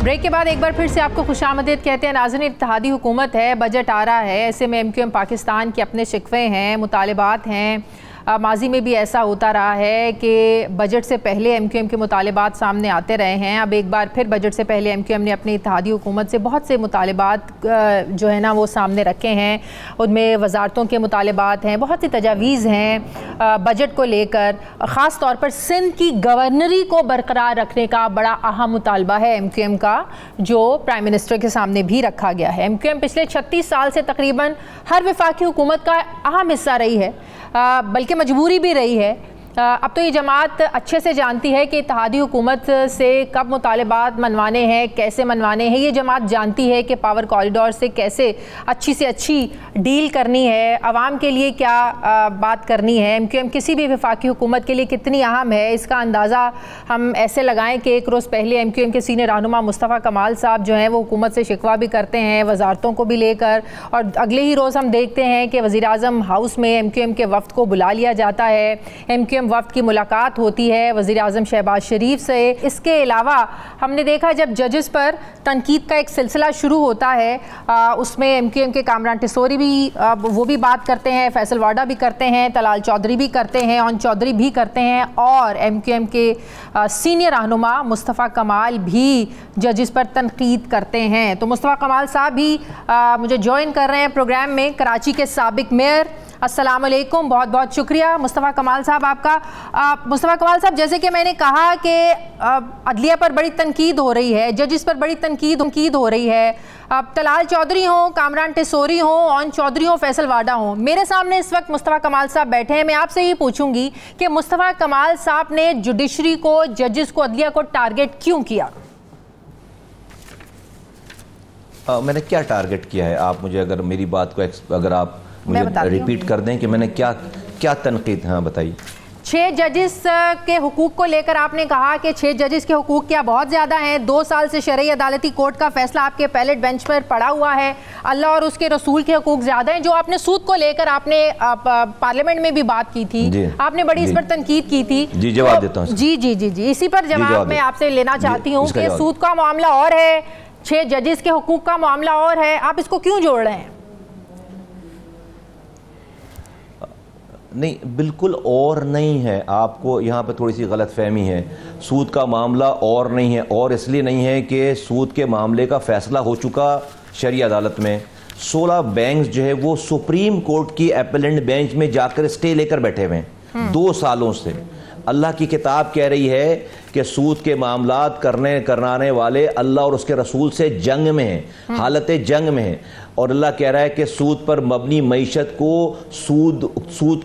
ब्रेक के बाद एक बार फिर से आपको खुशामदीद कहते हैं नाज़रीन। इत्तेहादी हुकूमत है, बजट आ रहा है, ऐसे में MQM पाकिस्तान के अपने शिकवे हैं, मुतालिबात हैं। माजी में भी ऐसा होता रहा है कि बजट से पहले MQM के मुतालिबात सामने आते रहे हैं। अब एक बार फिर बजट से पहले MQM ने अपनी इत्तेहादी हुकूमत से बहुत से मुतालिबात जो है ना वो सामने रखे हैं। उनमें वजारतों के मुतालिबात हैं, बहुत सी तजावीज़ हैं बजट को लेकर। ख़ास तौर पर सिंध की गवर्नरी को बरकरार रखने का बड़ा अहम मुतालबा है MQM का, जो प्राइम मिनिस्टर के सामने भी रखा गया है। MQM पिछले 36 साल से तकरीबन हर वफाकी हुकूमत का अहम हिस्सा रही है, बल्कि मजबूरी भी रही है। अब तो ये जमात अच्छे से जानती है कि इत्तेहादी हुकूमत से कब मुतालिबात मनवाने हैं, कैसे मनवाने हैं। ये जमात जानती है कि पावर कॉरिडोर से कैसे अच्छी से अच्छी डील करनी है, आवाम के लिए क्या बात करनी है। MQM किसी भी वफाकी हुकूमत के लिए कितनी अहम है, इसका अंदाज़ा हम ऐसे लगाएं कि एक रोज़ पहले MQM के सीनियर रहनुमा मुस्तफ़ा कमाल साहब जो हैं वो हुकूमत से शिकवा भी करते हैं वजारतों को भी लेकर, और अगले ही रोज़ हम देखते हैं कि वज़ीर-ए-आज़म हाउस में MQM के वफ़द को बुला लिया जाता है। MQM वफ़द की मुलाकात होती है वज़ीर-ए-आज़म शहबाज शरीफ से। इसके अलावा हमने देखा जब जजेस पर तनकीद का एक सिलसिला शुरू होता है, उसमें MQM के कामरान टिसोरी भी वो भी बात करते हैं, फैसल वाडा भी करते हैं, तलाल चौधरी भी करते हैं, ऑन चौधरी भी करते हैं, और MQM के सीनियर रहनुमा मुस्तफ़ा कमाल भी जजेस पर तनकीद करते हैं। तो मुस्तफ़ा कमाल साहब भी मुझे ज्वाइन कर रहे हैं प्रोग्राम में, कराची के साबिक मेयर। अस्सलाम वालेकुम, बहुत बहुत शुक्रिया मुस्तफ़ा कमाल साहब आपका। मुस्तफ़ा कमाल साहब, जैसे कि मैंने कहा कि अदलिया पर बड़ी तनकीद हो रही है, जजिस पर बड़ी तनकीद हो रही है। अब तलाल चौधरी हों, कामरान टिसोरी हों, ऑन चौधरी हों, फैसल वाडा हों, मेरे सामने इस वक्त मुस्तफ़ा कमाल साहब बैठे हैं। मैं आपसे ये पूछूंगी कि मुस्तफ़ा कमाल साहब ने जुडिशरी को, जजिस को, अदलिया को टारगेट क्यों किया? मैंने क्या टारगेट किया है? आप मुझे अगर मेरी बात को अगर आप मुझे रिपीट कर दें कि मैंने क्या क्या तनकीद। हाँ बताइए। 6 जजिस के हुकूक को लेकर आपने कहा कि 6 जजिस के हुकूक क्या बहुत ज़्यादा हैं। 2 साल से शरई अदालती कोर्ट का फैसला आपके पैलेट बेंच पर पड़ा हुआ है। अल्लाह और उसके रसूल के हुकूक ज़्यादा हैं। जो आपने सूद को लेकर आपने पार्लियामेंट में भी बात की थी, आपने बड़ी इस पर तनकीद की थी। जी जवाब देता हूँ। जी इसी पर जवाब मैं आपसे लेना चाहती हूँ कि सूद का मामला और है, 6 जजिस के हुकूक का मामला और है, आप इसको क्यों जोड़ रहे हैं? नहीं, बिल्कुल और नहीं है। आपको यहाँ पे थोड़ी सी गलतफहमी है। सूद का मामला और नहीं है, और इसलिए नहीं है कि सूद के मामले का फैसला हो चुका शरई अदालत में। 16 बैंक्स जो है वो सुप्रीम कोर्ट की एपेलेंट बेंच में जाकर स्टे लेकर बैठे हुए हैं। 2 सालों से। अल्लाह की किताब कह रही है कि सूद के मामलात कराने वाले अल्लाह और उसके रसूल से जंग में हैं, हालत जंग में हैं। और अल्लाह कह रहा है कि सूद पर मबनी मईशत को सूद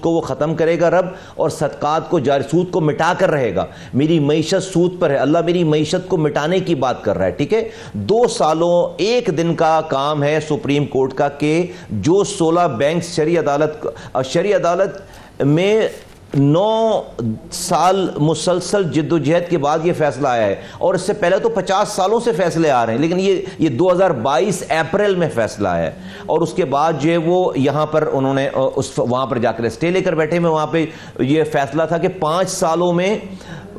को वो ख़त्म करेगा रब, और सदक़ात को जारी, सूद को मिटा कर रहेगा। मेरी मईशत सूद पर है, अल्लाह मेरी मईशत को मिटाने की बात कर रहा है। ठीक है, 2 सालों 1 दिन का काम है सुप्रीम कोर्ट का कि जो 16 बैंक शरई अदालत में 9 साल मुसलसल जिद्दोजहद के बाद ये फैसला आया है, और इससे पहले तो 50 सालों से फैसले आ रहे हैं, लेकिन ये 2022 अप्रैल में फैसला आया है। और उसके बाद जो है वो यहाँ पर उन्होंने वहाँ पर जाकर स्टे लेकर बैठे में, वहाँ पे ये फैसला था कि 5 सालों में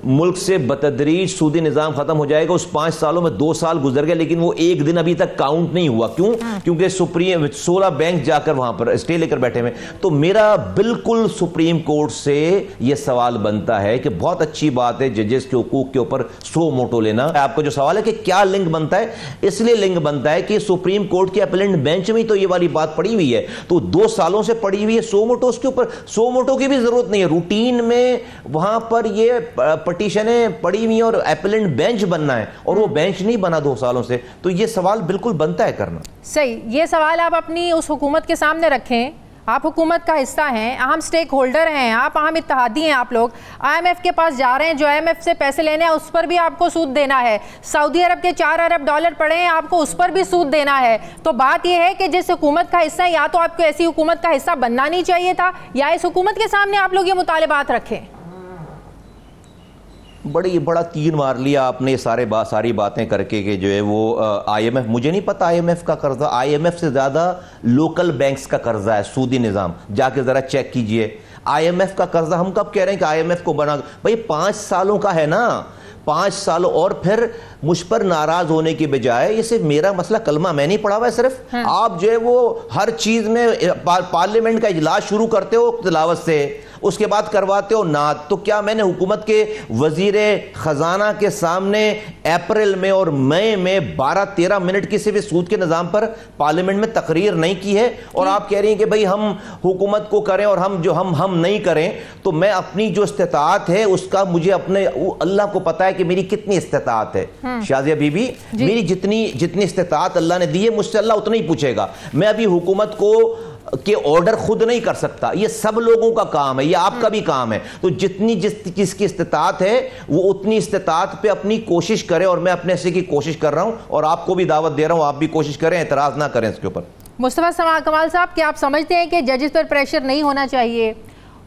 मुल्क से बतदरीज सूदी निज़ाम ख़त्म हो जाएगा। उस 5 सालों में 2 साल गुजर गए, लेकिन वो 1 दिन अभी तक काउंट नहीं हुआ। क्यों? क्योंकि 16 बैंक जाकर वहां पर स्टे लेकर बैठे हुए। तो मेरा बिल्कुल सुप्रीम कोर्ट से ये सवाल बनता है कि बहुत अच्छी बात है जजेस के हुकूक के ऊपर सो मोटो लेना। आपका जो सवाल है कि क्या लिंक बनता है, इसलिए लिंक बनता है कि सुप्रीम कोर्ट के अपीलेंट बेंच में तो ये वाली बात पड़ी हुई है, तो 2 सालों से पड़ी हुई है। सो मोटो उसके ऊपर, सो मोटो की भी जरूरत नहीं है, रूटीन में वहां पर ये पटिशनें पड़ी हुई और अपीलेंट बेंच बनना है, और वो बेंच नहीं बना 2 सालों से। तो ये सवाल बिल्कुल बनता है करना। सही, ये सवाल आप अपनी उस हुकूमत के सामने रखें। आप हुकूमत का हिस्सा हैं, अहम स्टेक होल्डर हैं, आप अहम इत्तेहादी हैं। आप लोग IMF के पास जा रहे हैं, जो IMF से पैसे लेने हैं उस पर भी आपको सूद देना है। सऊदी अरब के 4 अरब डॉलर पड़े हैं, आपको उस पर भी सूद देना है। तो बात यह है कि जिस हुकूमत का हिस्सा है, या तो आपको ऐसी हुकूमत का हिस्सा बनना नहीं चाहिए था, या इस हुकूमत के सामने आप लोग ये मुतालिबात रखें। बड़ा तीर मार लिया आपने सारी बातें करके कि जो है वो IMF, मुझे नहीं पता IMF का कर्जा, IMF से ज़्यादा लोकल बैंक्स का कर्जा है सूदी निज़ाम। जाके ज़रा चेक कीजिए IMF का कर्जा। हम कब कह रहे हैं कि IMF को बना, भाई 5 सालों का है ना, 5 साल। और फिर मुझ पर नाराज होने की बजाय, ये सिर्फ मेरा मसला, कलमा मैं नहीं पढ़ा हुआ है सिर्फ, आप जो है वो हर चीज़ में पार्लियामेंट का इजलास शुरू करते हो तिलावत से, उसके बाद करवाते हो नात। तो क्या मैंने हुकूमत के वजीरे खजाना के सामने अप्रैल में और मई में 12-13 मिनट किसी भी सूद के निज़ाम पर पार्लियामेंट में तकरीर नहीं की है? और आप कह रही हैं कि भाई हम हुकूमत को करें और हम नहीं करें। तो मैं अपनी जो इस्तिताअत है उसका, मुझे अपने अल्लाह को पता है कि मेरी कितनी इस्तिताअत है। शाजिया बीबी, मेरी जितनी इस्तिताअत अल्लाह ने दी है, मुझसे अल्लाह उतना ही पूछेगा। मैं अभी हुकूमत को के ऑर्डर खुद नहीं कर सकता, ये सब लोगों का काम है, ये आपका भी काम है। तो जिसकी इस्तिताअत है वो उतनी इस्तिताअत पे अपनी कोशिश करे, और मैं अपने से की कोशिश कर रहा हूं, और आपको भी दावत दे रहा हूं, आप भी कोशिश करें, एतराज ना करें इसके ऊपर। मुस्तफा कमाल साहब, क्या आप समझते हैं कि जजेस पर प्रेशर नहीं होना चाहिए,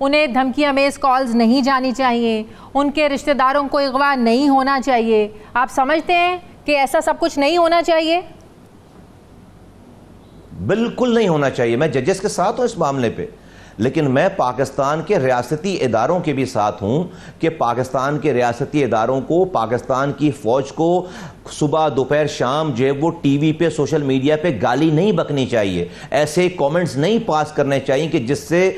उन्हें धमकी अमेज कॉल्स नहीं जानी चाहिए, उनके रिश्तेदारों को अगवा नहीं होना चाहिए? आप समझते हैं कि ऐसा सब कुछ नहीं होना चाहिए? बिल्कुल नहीं होना चाहिए। मैं जजेस के साथ हूं इस मामले पे, लेकिन मैं पाकिस्तान के रियासती इदारों के भी साथ हूं कि पाकिस्तान के रियासती इदारों को, पाकिस्तान की फ़ौज को सुबह दोपहर शाम जो है वो टीवी पे, सोशल मीडिया पे गाली नहीं बकनी चाहिए, ऐसे कमेंट्स नहीं पास करने चाहिए कि जिससे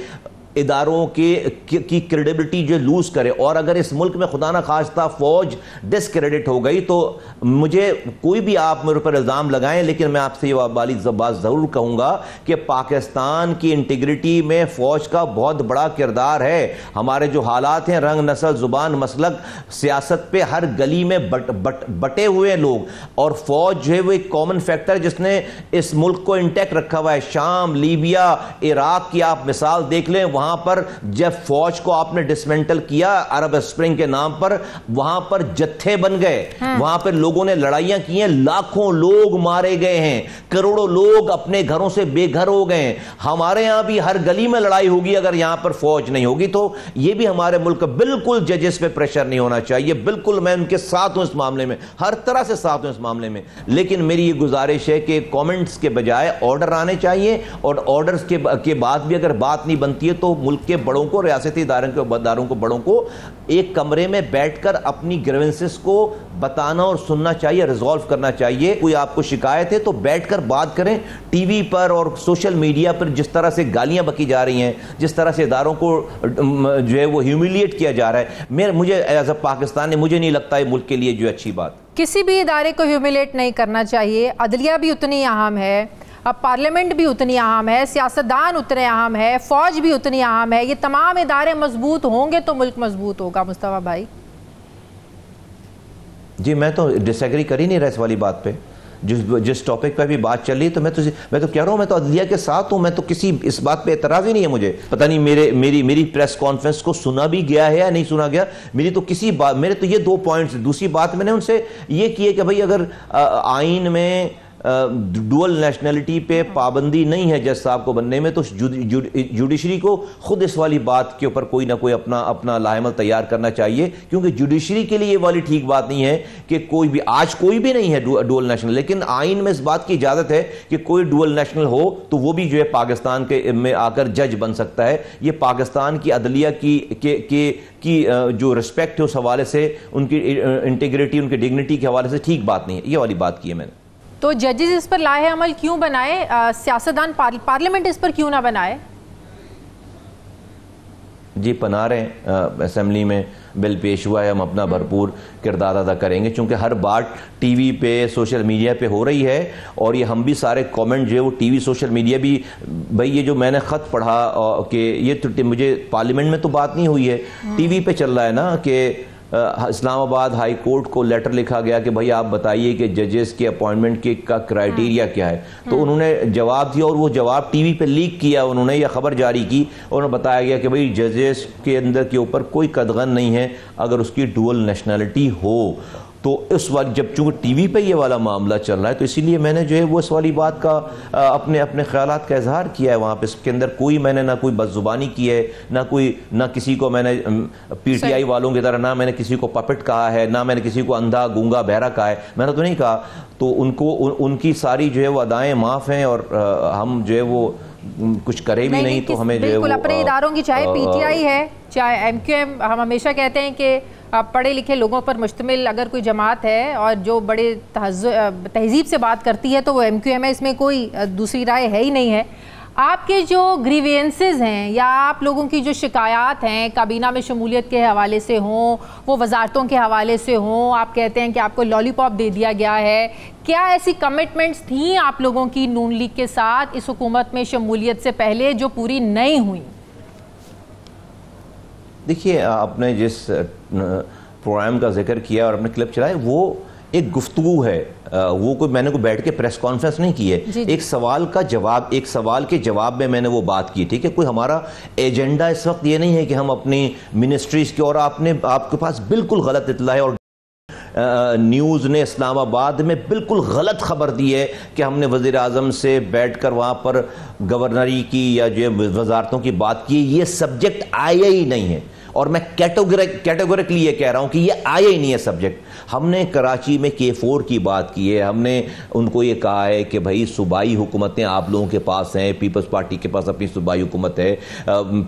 इदारों की क्रेडिबिलिटी जो लूज करे। और अगर इस मुल्क में खुदा ना खास्ता फौज डिसक्रेडिट हो गई, तो मुझे कोई भी आप मेरे ऊपर इल्ज़ाम लगाएं, लेकिन मैं आपसे ये वाली बात ज़रूर कहूँगा कि पाकिस्तान की इंटीग्रिटी में फ़ौज का बहुत बड़ा किरदार है। हमारे जो हालात हैं, रंग, नस्ल, ज़ुबान, मसलक, सियासत पे हर गली में बटे हुए लोग, और फ़ौज जो है वो एक कॉमन फैक्टर जिसने इस मुल्क को इंटैक्ट रखा हुआ है। शाम, लीबिया, इराक की आप मिसाल देख लें, वहां पर जब फौज को आपने डिसमेंटल किया अरब स्प्रिंग के नाम पर, वहां पर जत्थे बन गए, वहां पर लोगों ने लड़ाइयां की हैं, लाखों लोग मारे गए हैं, करोड़ों लोग अपने घरों से बेघर हो गए। हमारे यहां भी हर गली में लड़ाई होगी अगर यहां पर फौज नहीं होगी। तो यह भी हमारे मुल्क, बिल्कुल जजेस पे प्रेशर नहीं होना चाहिए, बिल्कुल मैं उनके साथ हूं इस मामले में, हर तरह से साथ हूं इस मामले में। लेकिन मेरी ये गुजारिश है कि कमेंट्स के बजाय ऑर्डर आने चाहिए, और ऑर्डर्स के बाद भी अगर बात नहीं बनती है तो मुल्क के बड़ों को, रियासती इदारों को, बड़ों को एक कमरे में बैठकर अपनी ग्रीवेंसेस को बताना और सुनना चाहिए, रिजॉल्व करना चाहिए। कोई आपको शिकायत है तो बैठकर बात करें। टीवी पर और सोशल मीडिया पर जिस तरह से गालियां बकी जा रही हैं, जिस तरह से इदारों को जो है वो ह्यूमिलिएट किया जा रहा है, मुझे एज अ पाकिस्तानी मुझे नहीं लगता है मुल्क के लिए जो अच्छी बात। किसी भी इदारे को ह्यूमिलेट नहीं करना चाहिए। अदलिया भी उतनी अहम है, पार्लियामेंट भी उतनी अहम है, सियासतदान उतने अहम है, फौज भी उतनी अहम है। ये तमाम इदारे मजबूत होंगे तो मुल्क मजबूत होगा। मुस्तफा भाई जी, मैं तो डिसएग्री कर ही नहीं रहा इस वाली बात पे। जिस टॉपिक पे भी बात चल रही तो मैं तो कह रहा हूँ, मैं तो अदलिया के साथ हूँ। मैं तो किसी इस बात पे एतराज़ ही नहीं है मुझे। पता नहीं मेरी प्रेस कॉन्फ्रेंस को सुना भी गया है या नहीं सुना गया। मेरी तो किसी बात, मेरे तो ये 2 पॉइंट्स। दूसरी बात मैंने उनसे ये की है कि भाई अगर आइन में डुअल नेशनलिटी पे पाबंदी नहीं है जज साहब को बनने में, तो जुडिशरी को खुद इस वाली बात के ऊपर कोई ना कोई अपना लाहेमल तैयार करना चाहिए, क्योंकि जुडिशरी के लिए ये वाली ठीक बात नहीं है कि कोई भी, आज कोई भी नहीं है डुअल नेशनल, लेकिन आइन में इस बात की इजाजत है कि कोई डुअल नेशनल हो तो वो भी जो है पाकिस्तान के में आकर जज बन सकता है। ये पाकिस्तान की अदलिया की जो रिस्पेक्ट है उस हवाले से, उनकी इंटीग्रिटी, उनकी डिग्निटी के हवाले से ठीक बात नहीं है। ये वाली बात की है मैंने। तो जजेस इस पर लाहे अमल क्यों बनाए? सियासतदान पार्लियामेंट इस पर क्यों ना बनाए? जी, बना रहे हैं। असेंबली में बिल पेश हुआ है, हम अपना भरपूर किरदार अदा करेंगे, क्योंकि हर बात टीवी पे, सोशल मीडिया पे हो रही है। और ये हम भी सारे कमेंट जो है वो टीवी, सोशल मीडिया भी, भाई ये जो मैंने ख़त पढ़ा कि ये तो मुझे पार्लियामेंट में तो बात नहीं हुई है, टीवी पे चल रहा है ना कि इस्लामाबाद हाई कोर्ट को लेटर लिखा गया कि भाई आप बताइए कि जजेस के अपॉइंटमेंट के का क्राइटेरिया क्या है। तो उन्होंने जवाब दिया और वो जवाब टीवी पे लीक किया उन्होंने, या खबर जारी की, और उन्हें बताया गया कि भाई जजेस के अंदर के ऊपर कोई कदगन नहीं है अगर उसकी डुअल नेशनलिटी हो। तो इस वक्त जब चूंकि टीवी पे ये वाला मामला चल रहा है, तो इसीलिए मैंने जो है वो इस वाली बात का अपने ख्यालात का इजहार किया है वहाँ पे। इसके अंदर कोई मैंने ना कोई बदजुबानी की है, ना किसी को मैंने पीटीआई वालों की तरह, ना मैंने किसी को पपेट कहा है, ना मैंने किसी को अंधा गूंगा बहरा कहा है, मैंने तो नहीं कहा। तो उनकी सारी जो है वो अदाएँ माफ़ हैं, और हम जो है वो कुछ करे भी नहीं तो हमें जो है वो अपने इदारों की, चाहे पीटीआई है चाहे एमक्यूएम, हम हमेशा कहते हैं कि पढ़े लिखे लोगों पर मुश्तमिल अगर कोई जमात है और जो बड़े तहजीब से बात करती है तो वो एमक्यूएम है, इसमें कोई दूसरी राय है ही नहीं है। आपके जो ग्रीवेंसेस हैं या आप लोगों की जो शिकायत हैं काबीना में शमूलियत के हवाले से हों, वो वजारतों के हवाले से हों, आप कहते हैं कि आपको लॉलीपॉप दे दिया गया है, क्या ऐसी कमिटमेंट्स थी आप लोगों की नून लीग के साथ इस हुकूमत में शमूलियत से पहले जो पूरी नहीं हुई? देखिए, आपने जिस प्रोग्राम का जिक्र किया और अपने क्लिप चलाए, वो एक गुफ्तगू है, वो मैंने बैठ के प्रेस कॉन्फ्रेंस नहीं की है। एक सवाल के जवाब में मैंने वो बात की, ठीक है। कोई हमारा एजेंडा इस वक्त ये नहीं है कि हम अपनी मिनिस्ट्रीज के, और आपके पास बिल्कुल गलत इत्तला है, और न्यूज़ ने इस्लामाबाद में बिल्कुल गलत खबर दी है कि हमने वज़ीर आज़म से बैठकर वहाँ पर गवर्नरी की या जो वजारतों की बात की। ये सब्जेक्ट आया ही नहीं है, और मैं कैटेगोरिकली ये कह रहा हूँ कि ये आया ही नहीं है सब्जेक्ट। हमने कराची में K4 की बात की है, हमने उनको ये कहा है कि भाई सूबाई हुकूमतें आप लोगों के पास हैं, पीपल्स पार्टी के पास अपनी सूबाई हुकूमत है,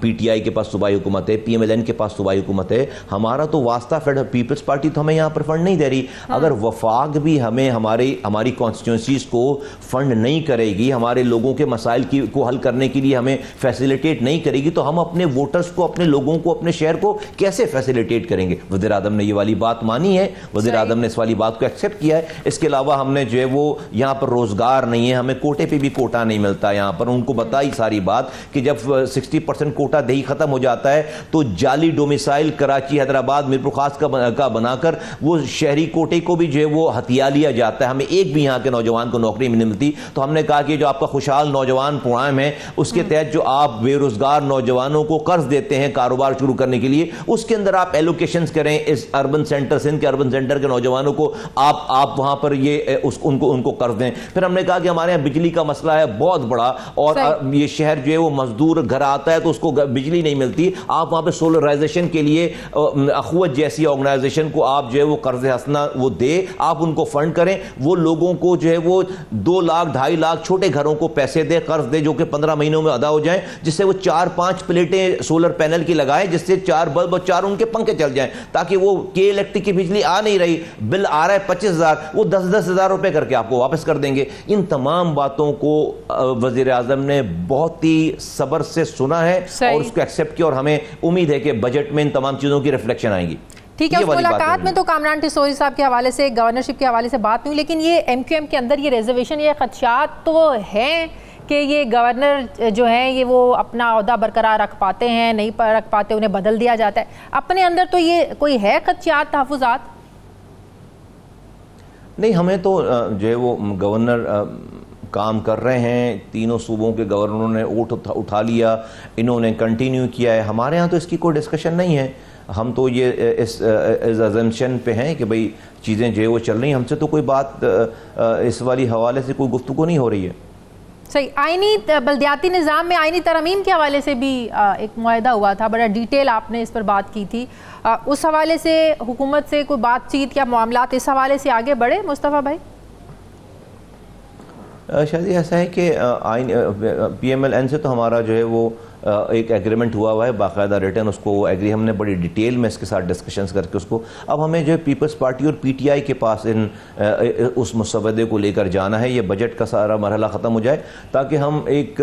PTI के पास सूबाई हुकूमत है, PMLN के पास सूबाई हुकूमत है, हमारा तो वास्ता पीपल्स पार्टी तो हमें यहाँ पर फंड नहीं दे रही। अगर वफाक भी हमें हमारी कॉन्स्टिट्यूंसीज को फंड नहीं करेगी, हमारे लोगों के मसाइल को हल करने के लिए हमें फैसिलिटेट नहीं करेगी, तो हम अपने वोटर्स को, अपने लोगों को, अपने शहर को कैसे फैसिलिटेट करेंगे? वज़ीर आज़म ने ये वाली बात मानी है, वज़ीर आज़म ने इस वाली बात को एक्सेप्ट किया है। इसके अलावा हमने जो है वो यहाँ पर रोजगार नहीं है, हमें कोटे पे भी कोटा नहीं मिलता यहाँ पर। उनको बताई सारी बात कि जब 60% कोटा दही खत्म हो जाता है तो जाली डोमिसाइल कराची, हैदराबाद, मीरपुर खास का बनाकर वो शहरी कोटे को भी जो है वो हथिया लिया जाता है। हमें एक भी यहाँ के नौजवान को नौकरी नहीं मिलती। तो हमने कहा कि जो आपका खुशहाल नौजवान प्रोग्राम है उसके तहत जो आप बेरोजगार नौजवानों को कर्ज देते हैं कारोबार शुरू करने के लिए, उसके अंदर आप एलोकेशंस करें। इस अर्बन सेंटर, सिंध के अर्बन सेंटर के नौजवानों को आप वहां पर ये उनको कर्ज दें। फिर हमने कहा कि हमारे यहाँ बिजली का मसला है बहुत बड़ा, और ये शहर जो है वो मजदूर घर आता है तो उसको बिजली नहीं मिलती। आप वहां पे सोलराइजेशन के लिए अखुवत जैसी ऑर्गेनाइजेशन को आप जो है वो कर्ज हसना वो दे, आप उनको फंड करें। वो लोगों को जो है वो 2 लाख 2.5 लाख छोटे घरों को पैसे दे, कर्ज दे, जो कि 15 महीनों में अदा हो जाए, जिससे वो 4-5 प्लेटें सोलर पैनल की लगाए, जिससे 4 बल्ब और 4 उनके पंखे चल जाएं, ताकि वो के इलेक्ट्रिक की बिजली आ नहीं रही, बिल आ रहा है 25,000, वो 10-10 हज़ार रुपए करके आपको वापस कर देंगे। इन तमाम बातों को वजीर आजम ने बहुत ही सब्र से सुना है और उसको एक्सेप्ट किया, और हमें उम्मीद है कि बजट में इन तमाम चीजों की रिफ्लेक्शन आएगी। ठीक है, उस मुलाकात में तो कामरान टिसोरी साहब के हवाले से, गवर्नरशिप के हवाले से बात नहीं हुई, लेकिन ये MQM के अंदर ये रिजर्वेशन, ये खदशात तो हैं कि ये गवर्नर जो हैं ये वो अपना ओहदा बरकरार रख पाते हैं, नहीं रख पाते, उन्हें बदल दिया जाता है। अपने अंदर तो ये कोई है खदशात, तहफ़्फ़ुज़ात? नहीं, हमें तो जो है वो गवर्नर काम कर रहे हैं, तीनों सूबों के गवर्नरों ने उठा लिया, इन्होंने कंटिन्यू किया है। हमारे यहाँ तो इसकी कोई डिस्कशन नहीं है। हम तो ये इस अजम्पशन पे हैं कि भाई चीज़ें जो है वो चल रही हैं, हमसे तो कोई बात इस वाली हवाले से कोई गुफ्तगू नहीं हो रही है। सही। आईनी बल्दियाती निज़ाम में आईनी तरमीम के हवाले से भी एक मुआहदा हुआ था, बड़ा डिटेल आपने इस पर बात की थी। उस हवाले से हुकूमत से कोई बातचीत या मामलात इस हवाले से आगे बढ़े मुस्तफ़ा भाई? शायद ऐसा है कि PMLN से तो हमारा जो है वो एक एग्रीमेंट हुआ है बाकायदा रिटर्न, उसको एग्री हमने बड़ी डिटेल में इसके साथ डिस्कशंस करके उसको, अब हमें जो है पीपल्स पार्टी और PTI के पास उस मुसवदे को लेकर जाना है। ये बजट का सारा मरहला ख़त्म हो जाए ताकि हम एक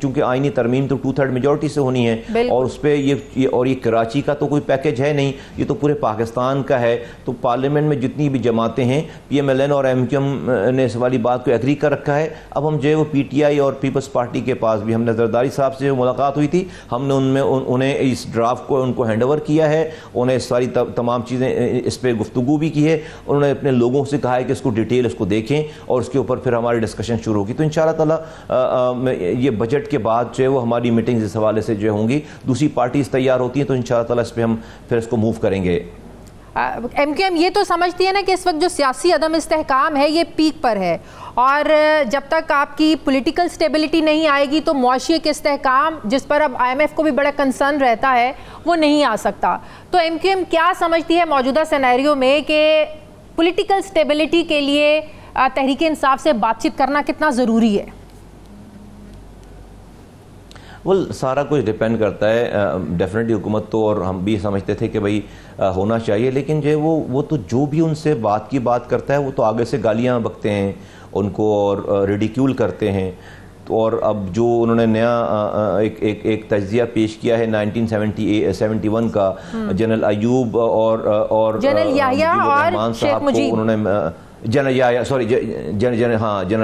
चूँकि आइनी तरमीम तो 2/3 मेजॉरिटी से होनी है और उस पर ये कराची का तो कोई पैकेज है नहीं, ये तो पूरे पाकिस्तान का है। तो पार्लियामेंट में जितनी भी जमातें हैं, PMLN और MQM ने इस वाली बात को एग्री कर रखा है। अब हम जो है वो PTI और पीपल्स पार्टी के पास भी, हमने जरदारी साहब से मुलाकात हुई थी, हमने उन्हें इस ड्राफ्ट को उनको हैंड ओवर किया है, उन्हें सारी तमाम चीज़ें इस पर गुफ्तगू भी की है, उन्होंने अपने लोगों से कहा है कि इसको डिटेल इसको देखें और उसके ऊपर फिर हमारी डिस्कशन शुरू होगी। तो इंशाअल्लाह ताला ये बजट के बाद जो है वो हमारी मीटिंग्स इस हवाले से जो होंगी, दूसरी पार्टीज तैयार होती हैं तो इंशाअल्लाह ताला इस पर हम फिर इसको मूव करेंगे। MQM ये तो समझती है ना कि इस वक्त जो सियासी अदम इस्तेहकाम है ये पीक पर है और जब तक आपकी पॉलिटिकल स्टेबिलिटी नहीं आएगी तो मुआशी के इस्तेहकाम, जिस पर अब IMF को भी बड़ा कंसर्न रहता है, वो नहीं आ सकता। तो MQM क्या समझती है मौजूदा सिनेरियो में कि पॉलिटिकल स्टेबिलिटी के लिए तहरीक इंसाफ से बातचीत करना कितना ज़रूरी है? सारा कुछ डिपेंड करता है। डेफिनेटली हुकूमत तो और हम भी समझते थे कि भाई होना चाहिए, लेकिन जो है वो तो जो भी उनसे बात की बात करता है वो तो आगे से गालियां बकते हैं उनको और रिडिक्यूल करते हैं। तो और अब जो उन्होंने नया एक तज्जिया पेश किया है 1971 का, जनरल अयूब और जनरल याह्या और शेख मुजीब, उन्होंने जनरल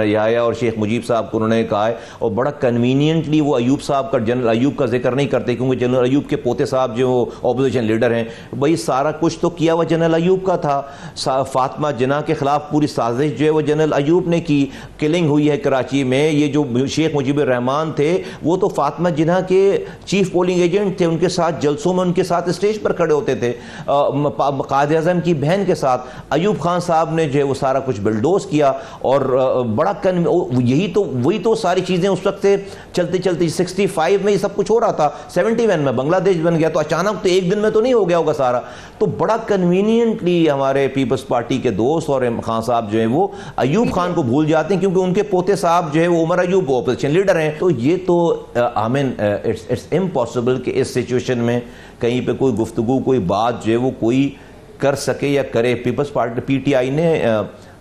याह्या और शेख मुजीब साहब को उन्होंने कहा है और बड़ा कन्वीनियंटली वो अयूब साहब का, जनरल अयूब का जिक्र नहीं करते क्योंकि जनरल अयूब के पोते साहब जो ऑपोजिशन लीडर हैं। भाई सारा कुछ तो किया हुआ जनरल अयूब का था। फातिमा जिन्ना के खिलाफ पूरी साजिश जो है वो जनरल अयूब ने की, किलिंग हुई है कराची में। ये जो शेख मुजीबुर रहमान थे वो तो फातिमा जिन्ना के चीफ पोलिंग एजेंट थे, उनके साथ जलसों में उनके साथ स्टेज पर खड़े होते थे कायद आज़म की बहन के साथ। अयूब खान साहब ने जो है वो सारा कुछ बिल्डोज किया और बड़ा वही तो सारी चीजें उस वक्त से चलती 65 में ये सब कुछ हो रहा था, 71 में बांग्लादेश बन गया, तो अचानक तो एक दिन में तो नहीं हो गया होगा सारा। तो बड़ा कन्वीनियंटली हमारे पीपल्स पार्टी के दोस्त और खान साहब जो है वो अयूब खान को भूल जाते हैं क्योंकि उनके पोते साहब जो है वो उमर अयूब ऑपोजिशन लीडर हैं। तो ये तो इट्स इम्पॉसिबल कि इस सिचुएशन में कहीं पे कोई गुफ्तगू, कोई बात जो है वो कोई कर सके या करे। पीपल्स पार्टी PTI ने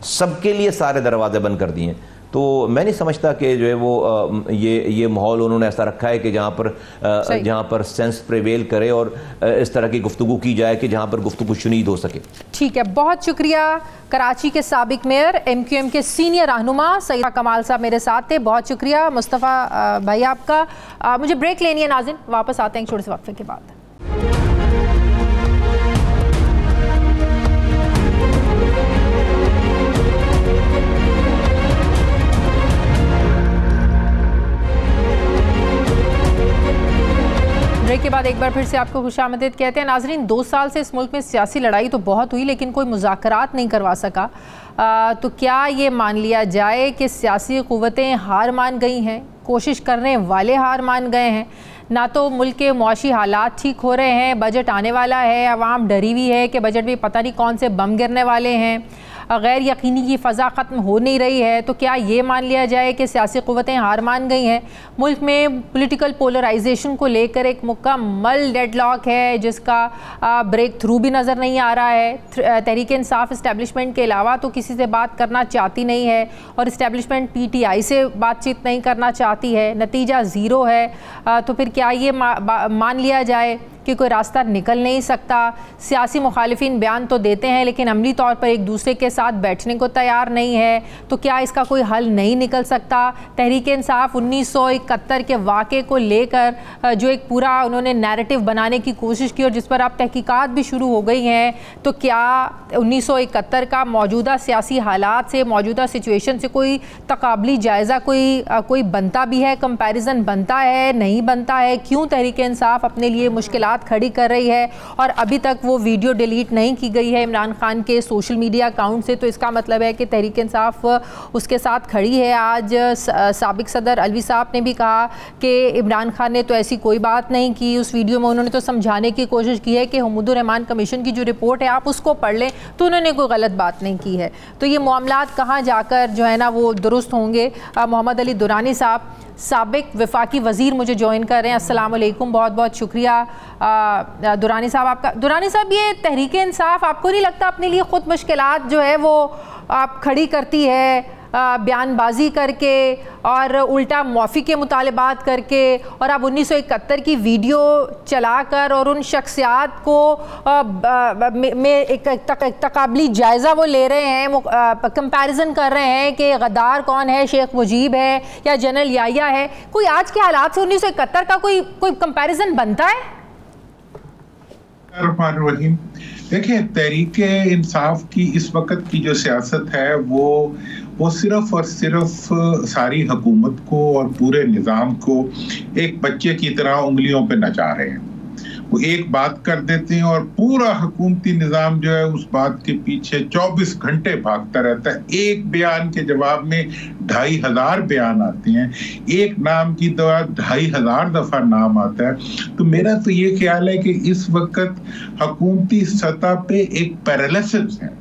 सबके लिए सारे दरवाजे बंद कर दिए। तो मैं नहीं समझता कि जो है वो ये माहौल उन्होंने ऐसा रखा है कि जहाँ पर सेंस प्रिवेल करे और इस तरह की गुफ्तगू की जाए कि जहाँ पर गुफ्तगू शुनीद हो सके। ठीक है, बहुत शुक्रिया। कराची के साबिक मेयर, MQM के सीनियर रहनुमा सईद कमाल साहब मेरे साथ थे। बहुत शुक्रिया मुस्तफ़ा भाई आपका। मुझे ब्रेक लेनी है नाज़रीन, वापस आते हैं छोटे से वक्फे के बाद। ब्रेक के बाद एक बार फिर से आपको खुशामदीद कहते हैं। नाजरीन, 2 साल से इस मुल्क में सियासी लड़ाई तो बहुत हुई लेकिन कोई मुज़ाकरात नहीं करवा सका। तो क्या ये मान लिया जाए कि सियासी क़ुव्वतें हार मान गई हैं, कोशिश करने वाले हार मान गए हैं? ना तो मुल्क के मुआशी हालात ठीक हो रहे हैं, बजट आने वाला है, अवाम डरी हुई है कि बजट में पता नहीं कौन से बम गिरने वाले हैं, गैर यकीनी की फ़ज़ा ख़त्म हो नहीं रही है। तो क्या ये मान लिया जाए कि सियासी क़ुव्वतें हार मान गई हैं? मुल्क में पॉलिटिकल पोलराइजेशन को लेकर एक मुकम्मल डेडलॉक है जिसका ब्रेक थ्रू भी नज़र नहीं आ रहा है। तहरीक इंसाफ इस्टेब्लिशमेंट के अलावा तो किसी से बात करना चाहती नहीं है और इस्टेब्लिशमेंट PTI से बातचीत नहीं करना चाहती है, नतीजा ज़ीरो है। तो फिर क्या ये मान लिया जाए कि कोई रास्ता निकल नहीं सकता। सियासी मुखालिफिन बयान तो देते हैं लेकिन अमली तौर पर एक दूसरे के साथ बैठने को तैयार नहीं है, तो क्या इसका कोई हल नहीं निकल सकता? तहरीक इंसाफ 1971 के वाक़े को लेकर जो एक पूरा उन्होंने नैरेटिव बनाने की कोशिश की और जिस पर अब तहकीकात भी शुरू हो गई हैं, तो क्या 1971 का मौजूदा सियासी हालात से, मौजूदा सिचुएशन से कोई तकाबली जायज़ा कोई बनता भी है, कंपैरिजन बनता है, नहीं बनता है? क्यों तहरीक इंसाफ अपने लिए मुश्किलात खड़ी कर रही है और अभी तक वो वीडियो डिलीट नहीं की गई है इमरान खान के सोशल मीडिया अकाउंट से? तो इसका मतलब है कि तहरीक इंसाफ उसके साथ खड़ी है। आज साबिक सदर अलवी साहब ने भी कहा कि इमरान खान ने तो ऐसी कोई बात नहीं की। उस वीडियो में उन्होंने तो समझाने की कोशिश की है कि हुमूदुर रहमान कमीशन की जो रिपोर्ट है आप उसको पढ़ लें, तो उन्होंने कोई गलत बात नहीं की है। तो ये मामलात कहाँ जाकर जो है ना वो दुरुस्त होंगे? मोहम्मद अली दुरानी साहब, साबिक वफाकी वज़ीर, मुझे ज्वाइन कर रहे हैं। अस्सलाम वालेकुम, बहुत बहुत शुक्रिया दुरानी साहब आपका। दुरानी साहब, ये तहरीक इंसाफ आपको नहीं लगता अपने लिए ख़ुद मुश्किलात जो है वो आप खड़ी करती है बयानबाजी करके और उल्टा माफ़ी के मुतालबात करके, और अब 1971 की वीडियो चलाकर और उन शख्सियात को में एक तकाबली जायज़ा वो ले रहे हैं, कंपैरिजन कर रहे हैं कि गद्दार कौन है, शेख मुजीब है या जनरल याहिया है? कोई आज के हालात से 1971 का कोई कंपैरिजन बनता है? देखिए, तहरीक इंसाफ की इस वक्त की जो सियासत है वो सिर्फ और सिर्फ सारी हुकूमत को और पूरे निज़ाम को एक बच्चे की तरह उंगलियों पे नचा रहे हैं। वो एक बात कर देते हैं और पूरा हुकूमती निज़ाम जो है उस बात के पीछे 24 घंटे भागता रहता है। एक बयान के जवाब में 2500 बयान आते हैं, एक नाम की दवा 2500 दफा नाम आता है। तो मेरा तो ये ख्याल है कि इस वक्त हुकूमती सतह पे एक पैरालिसिस है,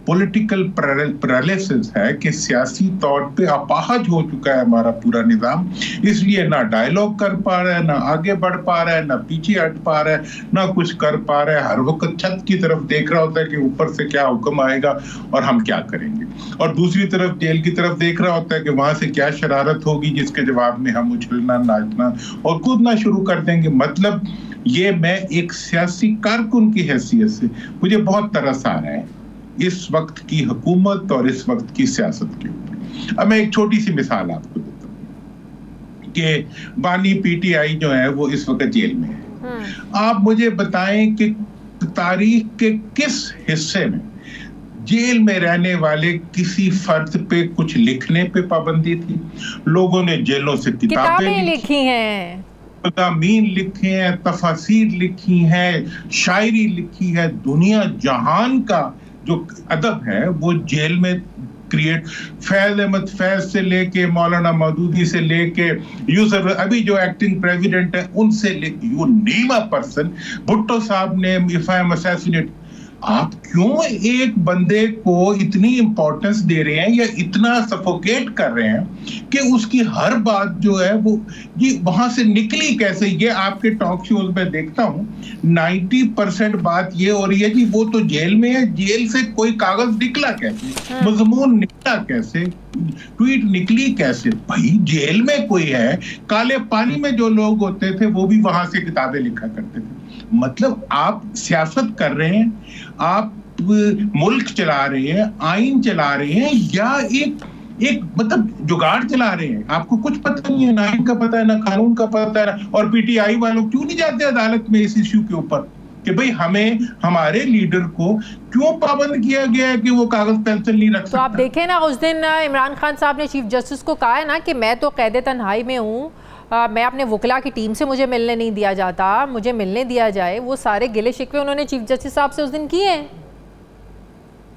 पॉलिटिकल पैरालिसिस है कि सियासी तौर पे अपाहज हो चुका है हमारा पूरा निज़ाम। इसलिए ना डायलॉग कर पा रहा है, ना आगे बढ़ पा रहा है, ना पीछे हट पा रहा है, ना कुछ कर पा रहा है। हर वक्त छत की तरफ देख रहा होता है कि ऊपर से क्या हुक्म आएगा और हम क्या करेंगे, और दूसरी तरफ जेल की तरफ देख रहा होता है कि वहां से क्या शरारत होगी जिसके जवाब में हम उछलना, नाचना और कूदना शुरू कर देंगे। मतलब ये मैं एक सियासी कारकुन की हैसियत से मुझे बहुत तरस आ रहा है इस वक्त की हुकूमत और इस वक्त की सियासत के ऊपर। अब मैं एक छोटी सी मिसाल आपको देता हूँ कि बानी पीटीआई जो है वो इस वक्त जेल में है। आप मुझे बताएं कि तारीख के किस हिस्से में जेल में रहने वाले किसी फर्द पे कुछ लिखने पे पाबंदी थी? लोगों ने जेलों से किताबें लिखी हैं, मज़ामीन लिखे हैं, तफासीर लिखी हैं, शायरी लिखी है। दुनिया जहान का जो अदब है वो जेल में क्रिएट, फैज अहमद फैज से लेके मौलाना मौदूदी से लेके यूसुफ, अभी जो एक्टिंग प्रेसिडेंट है उनसे लेके you name a person, Bhutto साहब ने इफ आई एम असैसिनेट। आप क्यों एक बंदे को इतनी इंपॉर्टेंस दे रहे हैं या इतना सफोकेट कर रहे हैं कि उसकी हर बात जो है वो ये वहां से निकली कैसे? ये आपके टॉक शोज में देखता हूं 90% बात ये हो रही है जी वो तो जेल में है, जेल से कोई कागज निकला कैसे, मजमून निकला कैसे, ट्वीट निकली कैसे? भाई जेल में कोई है, काले पानी में जो लोग होते थे वो भी वहां से किताबें लिखा करते थे। मतलब आप सियासत कर रहे हैं, आप मुल्क चला रहे हैं, आइन चला रहे हैं, या एक मतलब जुगाड़ चला रहे हैं? आपको कुछ पता नहीं है, ना आइन का पता है, ना कानून का पता है। और पीटीआई वालों क्यों नहीं जाते अदालत में इस इश्यू के ऊपर कि भाई हमें हमारे लीडर को क्यों पाबंद किया गया है कि वो कागज पेंसिल नहीं रख सकता? तो आप देखें ना, उस दिन इमरान खान साहब ने चीफ जस्टिस को कहा है ना कि मैं तो कैद तन्हाई में हूँ, मैं अपने वकला की टीम से मुझे मिलने नहीं दिया जाता, मुझे मिलने दिया जाए। वो सारे गिले शिकवे उन्होंने चीफ जस्टिस साहब से उस दिन किए हैं।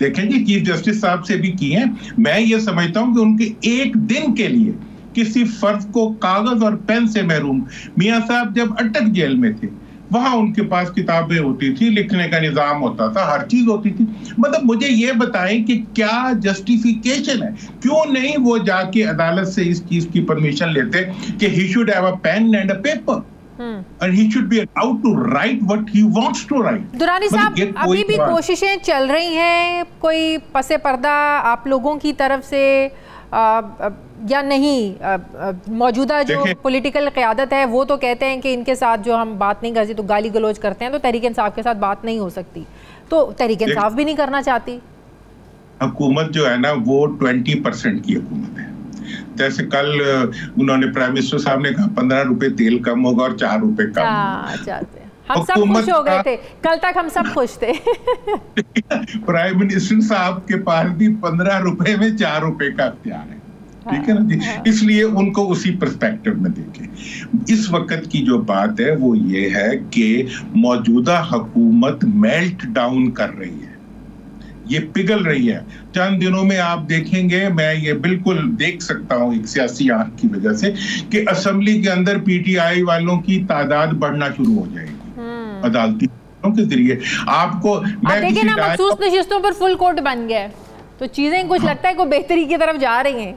देखें जी, चीफ जस्टिस साहब से भी किए हैं। मैं ये समझता हूं कि उनके एक दिन के लिए किसी फर्द को कागज और पेन से महरूम, मियां साहब जब अटक जेल में थे वहां उनके पास किताबें होती थी, लिखने का निजाम होता था, हर चीज होती थी। मतलब मुझे ये बताएं कि क्या जस्टिफिकेशन है, क्यों नहीं वो जाके अदालत से इस चीज की परमिशन लेते कि he should have a pen and a paper and he should be allowed to write what he wants to write। Durrani साहब, अभी भी कोशिशें चल रही हैं, कोई पसे पर्दा आप लोगों की तरफ से या नहीं? मौजूदा जो पॉलिटिकल क़यादत है वो तो कहते हैं कि इनके साथ जो हम बात नहीं करते तो गाली गलौज करते हैं, तो तहरीक इंसाफ के साथ बात नहीं हो सकती, तो तहरीक इंसाफ भी नहीं करना चाहती। हुकूमत जो है ना वो 20% की हुकूमत है। जैसे कल उन्होंने प्राइम मिनिस्टर साहब ने कहा 15 रुपए तेल कम होगा और 4 रुपए कम। हम सब खुश हो गए थे, कल तक हम सब खुश थे। प्राइम मिनिस्टर साहब के पास भी 15 रुपए में 4 रुपए का अख्तियार है, ठीक है ना जी। इसलिए उनको उसी पर्सपेक्टिव में देखें। इस वक्त की जो बात है वो ये है कि मौजूदा हुकूमत मेल्ट डाउन कर रही है, ये पिघल रही है। चंद दिनों में आप देखेंगे, मैं ये बिल्कुल देख सकता हूं एक सियासी आंख की वजह से, कि असेंबली के अंदर पीटीआई वालों की तादाद बढ़ना शुरू हो जाएगी अदालती के जरिए। आपको मैं देखिए ना, मखसूस नशिस्तों पर फुल कोर्ट बन गया है, तो चीजें कुछ लगता है कोई बेहतरी की तरफ जा रही हैं।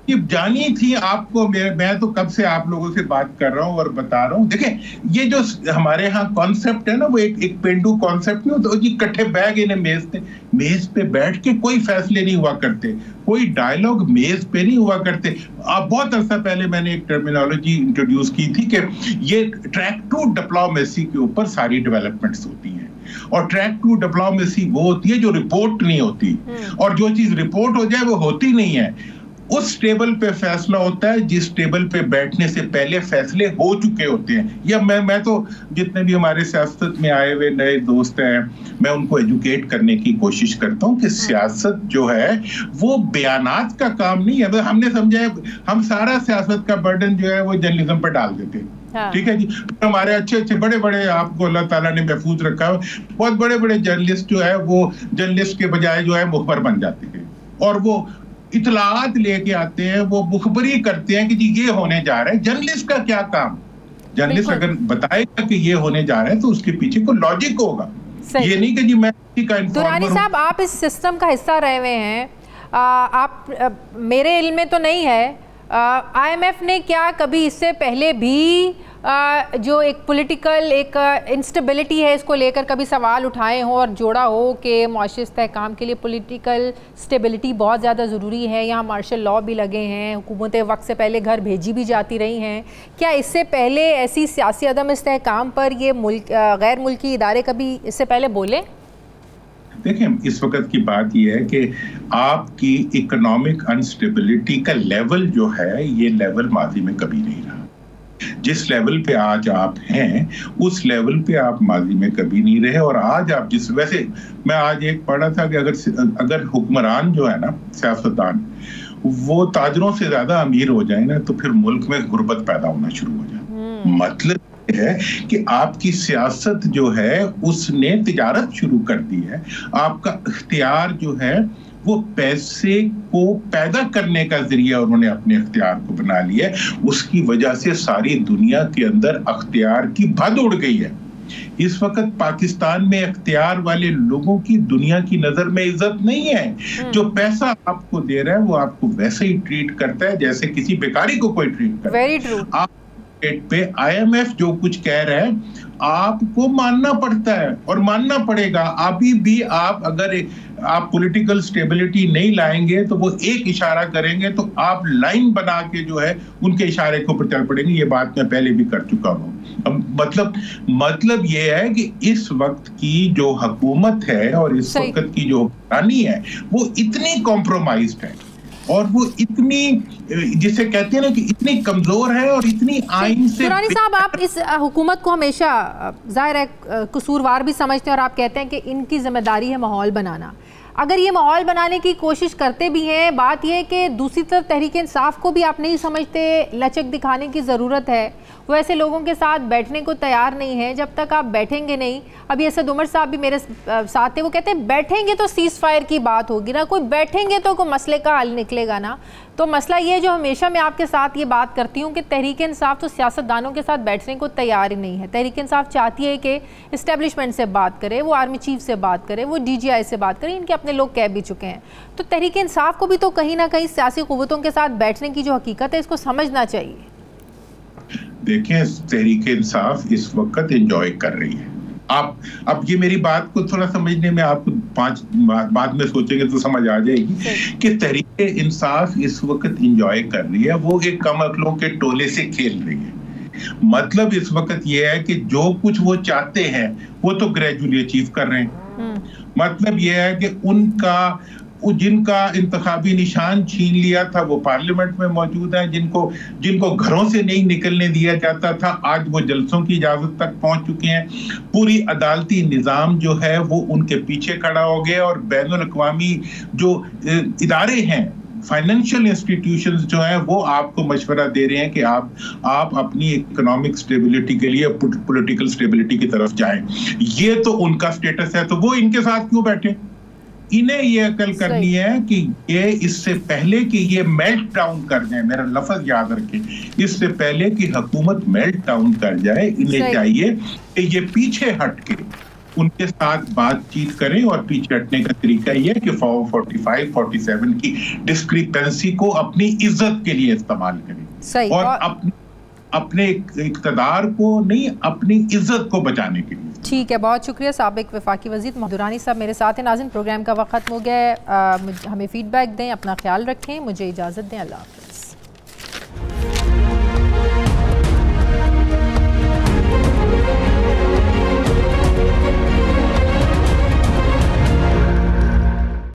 ये जानी थी आपको, मैं तो कब से आप लोगों से बात कर रहा हूँ और बता रहा हूँ। देखें, ये जो हमारे यहाँ कॉन्सेप्ट है ना, वो एक पेंडू कॉन्सेप्ट नहीं होता, इकट्ठे बैग इन्हें मेज पे बैठ के कोई फैसले नहीं हुआ करते, कोई डायलॉग मेज पे नहीं हुआ करते। अब बहुत अर्सा पहले मैंने एक टर्मिनोलॉजी इंट्रोड्यूस की थी कि ये ट्रैक टू डिप्लोमेसी के ऊपर सारी डेवलपमेंट्स होती हैं, और ट्रैक टू डिप्लोमेसी वो होती है जो रिपोर्ट नहीं होती, और जो चीज रिपोर्ट हो जाए वो होती नहीं है। उस टेबल पे फैसला होता है जिस टेबल पे बैठने से पहले फैसले हो चुके होते हैं। या मैं तो जितने भी हमारे सियासत में आए हुए नए दोस्त हैं, मैं उनको एजुकेट करने की कोशिश करता हूं कि सियासत जो है वो बयानात का काम नहीं है। हमने समझा है हम सारा सियासत का बर्डन जो है वो जर्नलिज्म पर डाल देते हैं, ठीक है जी। हमारे अच्छे बड़े बड़े, आपको अल्लाह ताला ने महफूज रखा है, बहुत बड़े बड़े जर्नलिस्ट जो है वो जर्नलिस्ट के बजाय जो है मुखबर बन जाते हैं, और वो इतलात लेके आते हैं, वो मुखबरी करते हैं कि जी ये होने जा रहा है। जर्नलिस्ट का क्या काम? जर्नलिस्ट अगर बताएगा कि ये होने जा रहा है तो उसके पीछे कोई लॉजिक होगा, ये नहीं कि जी मैं दुरानी साहब आप इस सिस्टम का हिस्सा रहे हुए हैं, आप मेरे इल्म में तो नहीं है, IMF ने क्या कभी इससे पहले भी जो एक पॉलिटिकल एक इंस्टेबिलिटी है इसको लेकर कभी सवाल उठाए हों और जोड़ा हो कि मुआशी इस्तेहकाम के लिए पॉलिटिकल स्टेबिलिटी बहुत ज़्यादा ज़रूरी है, यहाँ मार्शल लॉ भी लगे हैं, हुकूमतें वक्त से पहले घर भेजी भी जाती रही हैं, क्या इससे पहले ऐसी सियासी अदम इस्तेहकाम पर ये गैर मुल्की इदारे कभी इससे पहले बोले? देखिए, इस वक्त की बात यह है कि आपकी इकोनॉमिक अनस्टेबिलिटी का लेवल जो है ये लेवल माजी में कभी नहीं रहा। जिस लेवल पे आज आप हैं उस लेवल पे आप माजी में कभी नहीं रहे। और आज आप वैसे मैं आज एक पढ़ा था कि अगर हुक्मरान जो है ना, सियासतदान, वो ताजरों से ज्यादा अमीर हो जाए ना तो फिर मुल्क में गुर्बत पैदा होना शुरू हो जाए। मतलब है कि आपकी सियासत जो है उसने तिजारत शुरू कर दी है। आपका इख्तियार जो है वो पैसे को पैदा करने का जरिया उन्होंने अपने इख्तियार को बना लिया है। उसकी वजह से सारी दुनिया के अंदर इख्तियार की भद उड़ गई है। इस वक्त पाकिस्तान में इख्तियार वाले लोगों की दुनिया की नजर में इज्जत नहीं है। जो पैसा आपको दे रहा है वो आपको वैसे ही ट्रीट करता है जैसे किसी बेकारी को कोई ट्रीट करता है। Very true. आप पे IMF जो कुछ कह रहे हैं आपको मानना पड़ता है और मानना पड़ेगा। अभी भी आप अगर आप पॉलिटिकल स्टेबिलिटी नहीं लाएंगे तो वो एक इशारा करेंगे तो आप लाइन बना के जो है उनके इशारे के ऊपर चल पड़ेंगे। ये बात मैं पहले भी कर चुका हूँ। मतलब ये है कि इस वक्त की जो हुकूमत है और इस वक्त की जो हुक्मरानी है वो इतनी कॉम्प्रोमाइज्ड है और वो इतनी, जिसे कहते हैं ना कि इतनी कमजोर है और इतनी आइन से। दुरानी साहब, आप इस हुकूमत को हमेशा जाहिर है कसूरवार भी समझते हैं और आप कहते हैं कि इनकी जिम्मेदारी है माहौल बनाना। अगर ये माहौल बनाने की कोशिश करते भी हैं, बात यह है कि दूसरी तरफ तहरीक इंसाफ को भी आप नहीं समझते लचक दिखाने की ज़रूरत है। वो ऐसे लोगों के साथ बैठने को तैयार नहीं है जब तक आप बैठेंगे नहीं। अभी असद उमर साहब भी मेरे साथ थे, वो कहते हैं बैठेंगे तो सीज़ फायर की बात होगी ना, कोई बैठेंगे तो कोई मसले का हल निकलेगा ना। तो मसला ये जो हमेशा मैं आपके साथ ये बात करती हूँ कि तहरीक इंसाफ तो सियासतदानों के साथ बैठने को तैयार ही नहीं है। तहरीक इंसाफ चाहती है कि इस्टेब्लिशमेंट से बात करे, वो आर्मी चीफ से बात करे, वो DGI से बात करे। इनके अपने लोग कह भी चुके हैं। तो तहरीक इंसाफ को भी तो कहीं ना कहीं सियासी कुव्वतों के साथ बैठने की जो हकीकत है इसको समझना चाहिए। देखिए, तहरीक इंसाफ इस वक्त एंजॉय कर रही है। आप अब ये मेरी बात को थोड़ा समझने में आपको 5 बाद में सोचेंगे तो समझ आ जाएगी कि तहरीक इंसाफ इस वक्त इंजॉय कर रही है, वो एक कम अक्लों के टोले से खेल रही है। मतलब इस वक्त ये है कि जो कुछ वो चाहते हैं वो तो ग्रेजुअली अचीव कर रहे हैं। मतलब ये है कि जिनका इंतखाबी निशान छीन लिया था वो पार्लियामेंट में मौजूद है, जिनको घरों से नहीं निकलने दिया जाता था आज वो जलसों की इजाजत तक पहुंच चुके हैं। पूरी अदालती निजाम जो है वो उनके पीछे खड़ा हो गया और बैनुल अक़वामी जो इदारे हैं, फाइनेंशियल इंस्टीट्यूशंस जो हैं, वो आपको मशवरा दे रहे हैं कि आप अपनी इकोनॉमिक स्टेबिलिटी के लिए पॉलिटिकल स्टेबिलिटी की तरफ जाएं। ये तो उनका स्टेटस है, तो वो इनके साथ क्यों बैठे? इन्हें ये अकल करनी है कि ये इससे पहले कि ये मेल्ट डाउन कर जाए, मेरा लफ्ज याद रखें, इससे पहले कि हुकूमत मेल्ट डाउन कर जाए, इन्हें चाहिए कि ये पीछे हट के उनके साथ बातचीत करें। और पीछे हटने का तरीका ये है कि 45-47 की डिस्क्रिपेंसी को अपनी इज्जत के लिए इस्तेमाल करें और अपने इक़्तिदार को नहीं, अपनी इज्जत को बचाने के लिए। ठीक है, बहुत शुक्रिया। साबिक वफाकी वज़ीर दुरानी साहब मेरे साथ हैं। नाज़रीन, प्रोग्राम का वक्त खत्म हो गया है। हमें फीडबैक दें, अपना ख्याल रखें, मुझे इजाज़त दें। अल्लाह हाफ़िज़।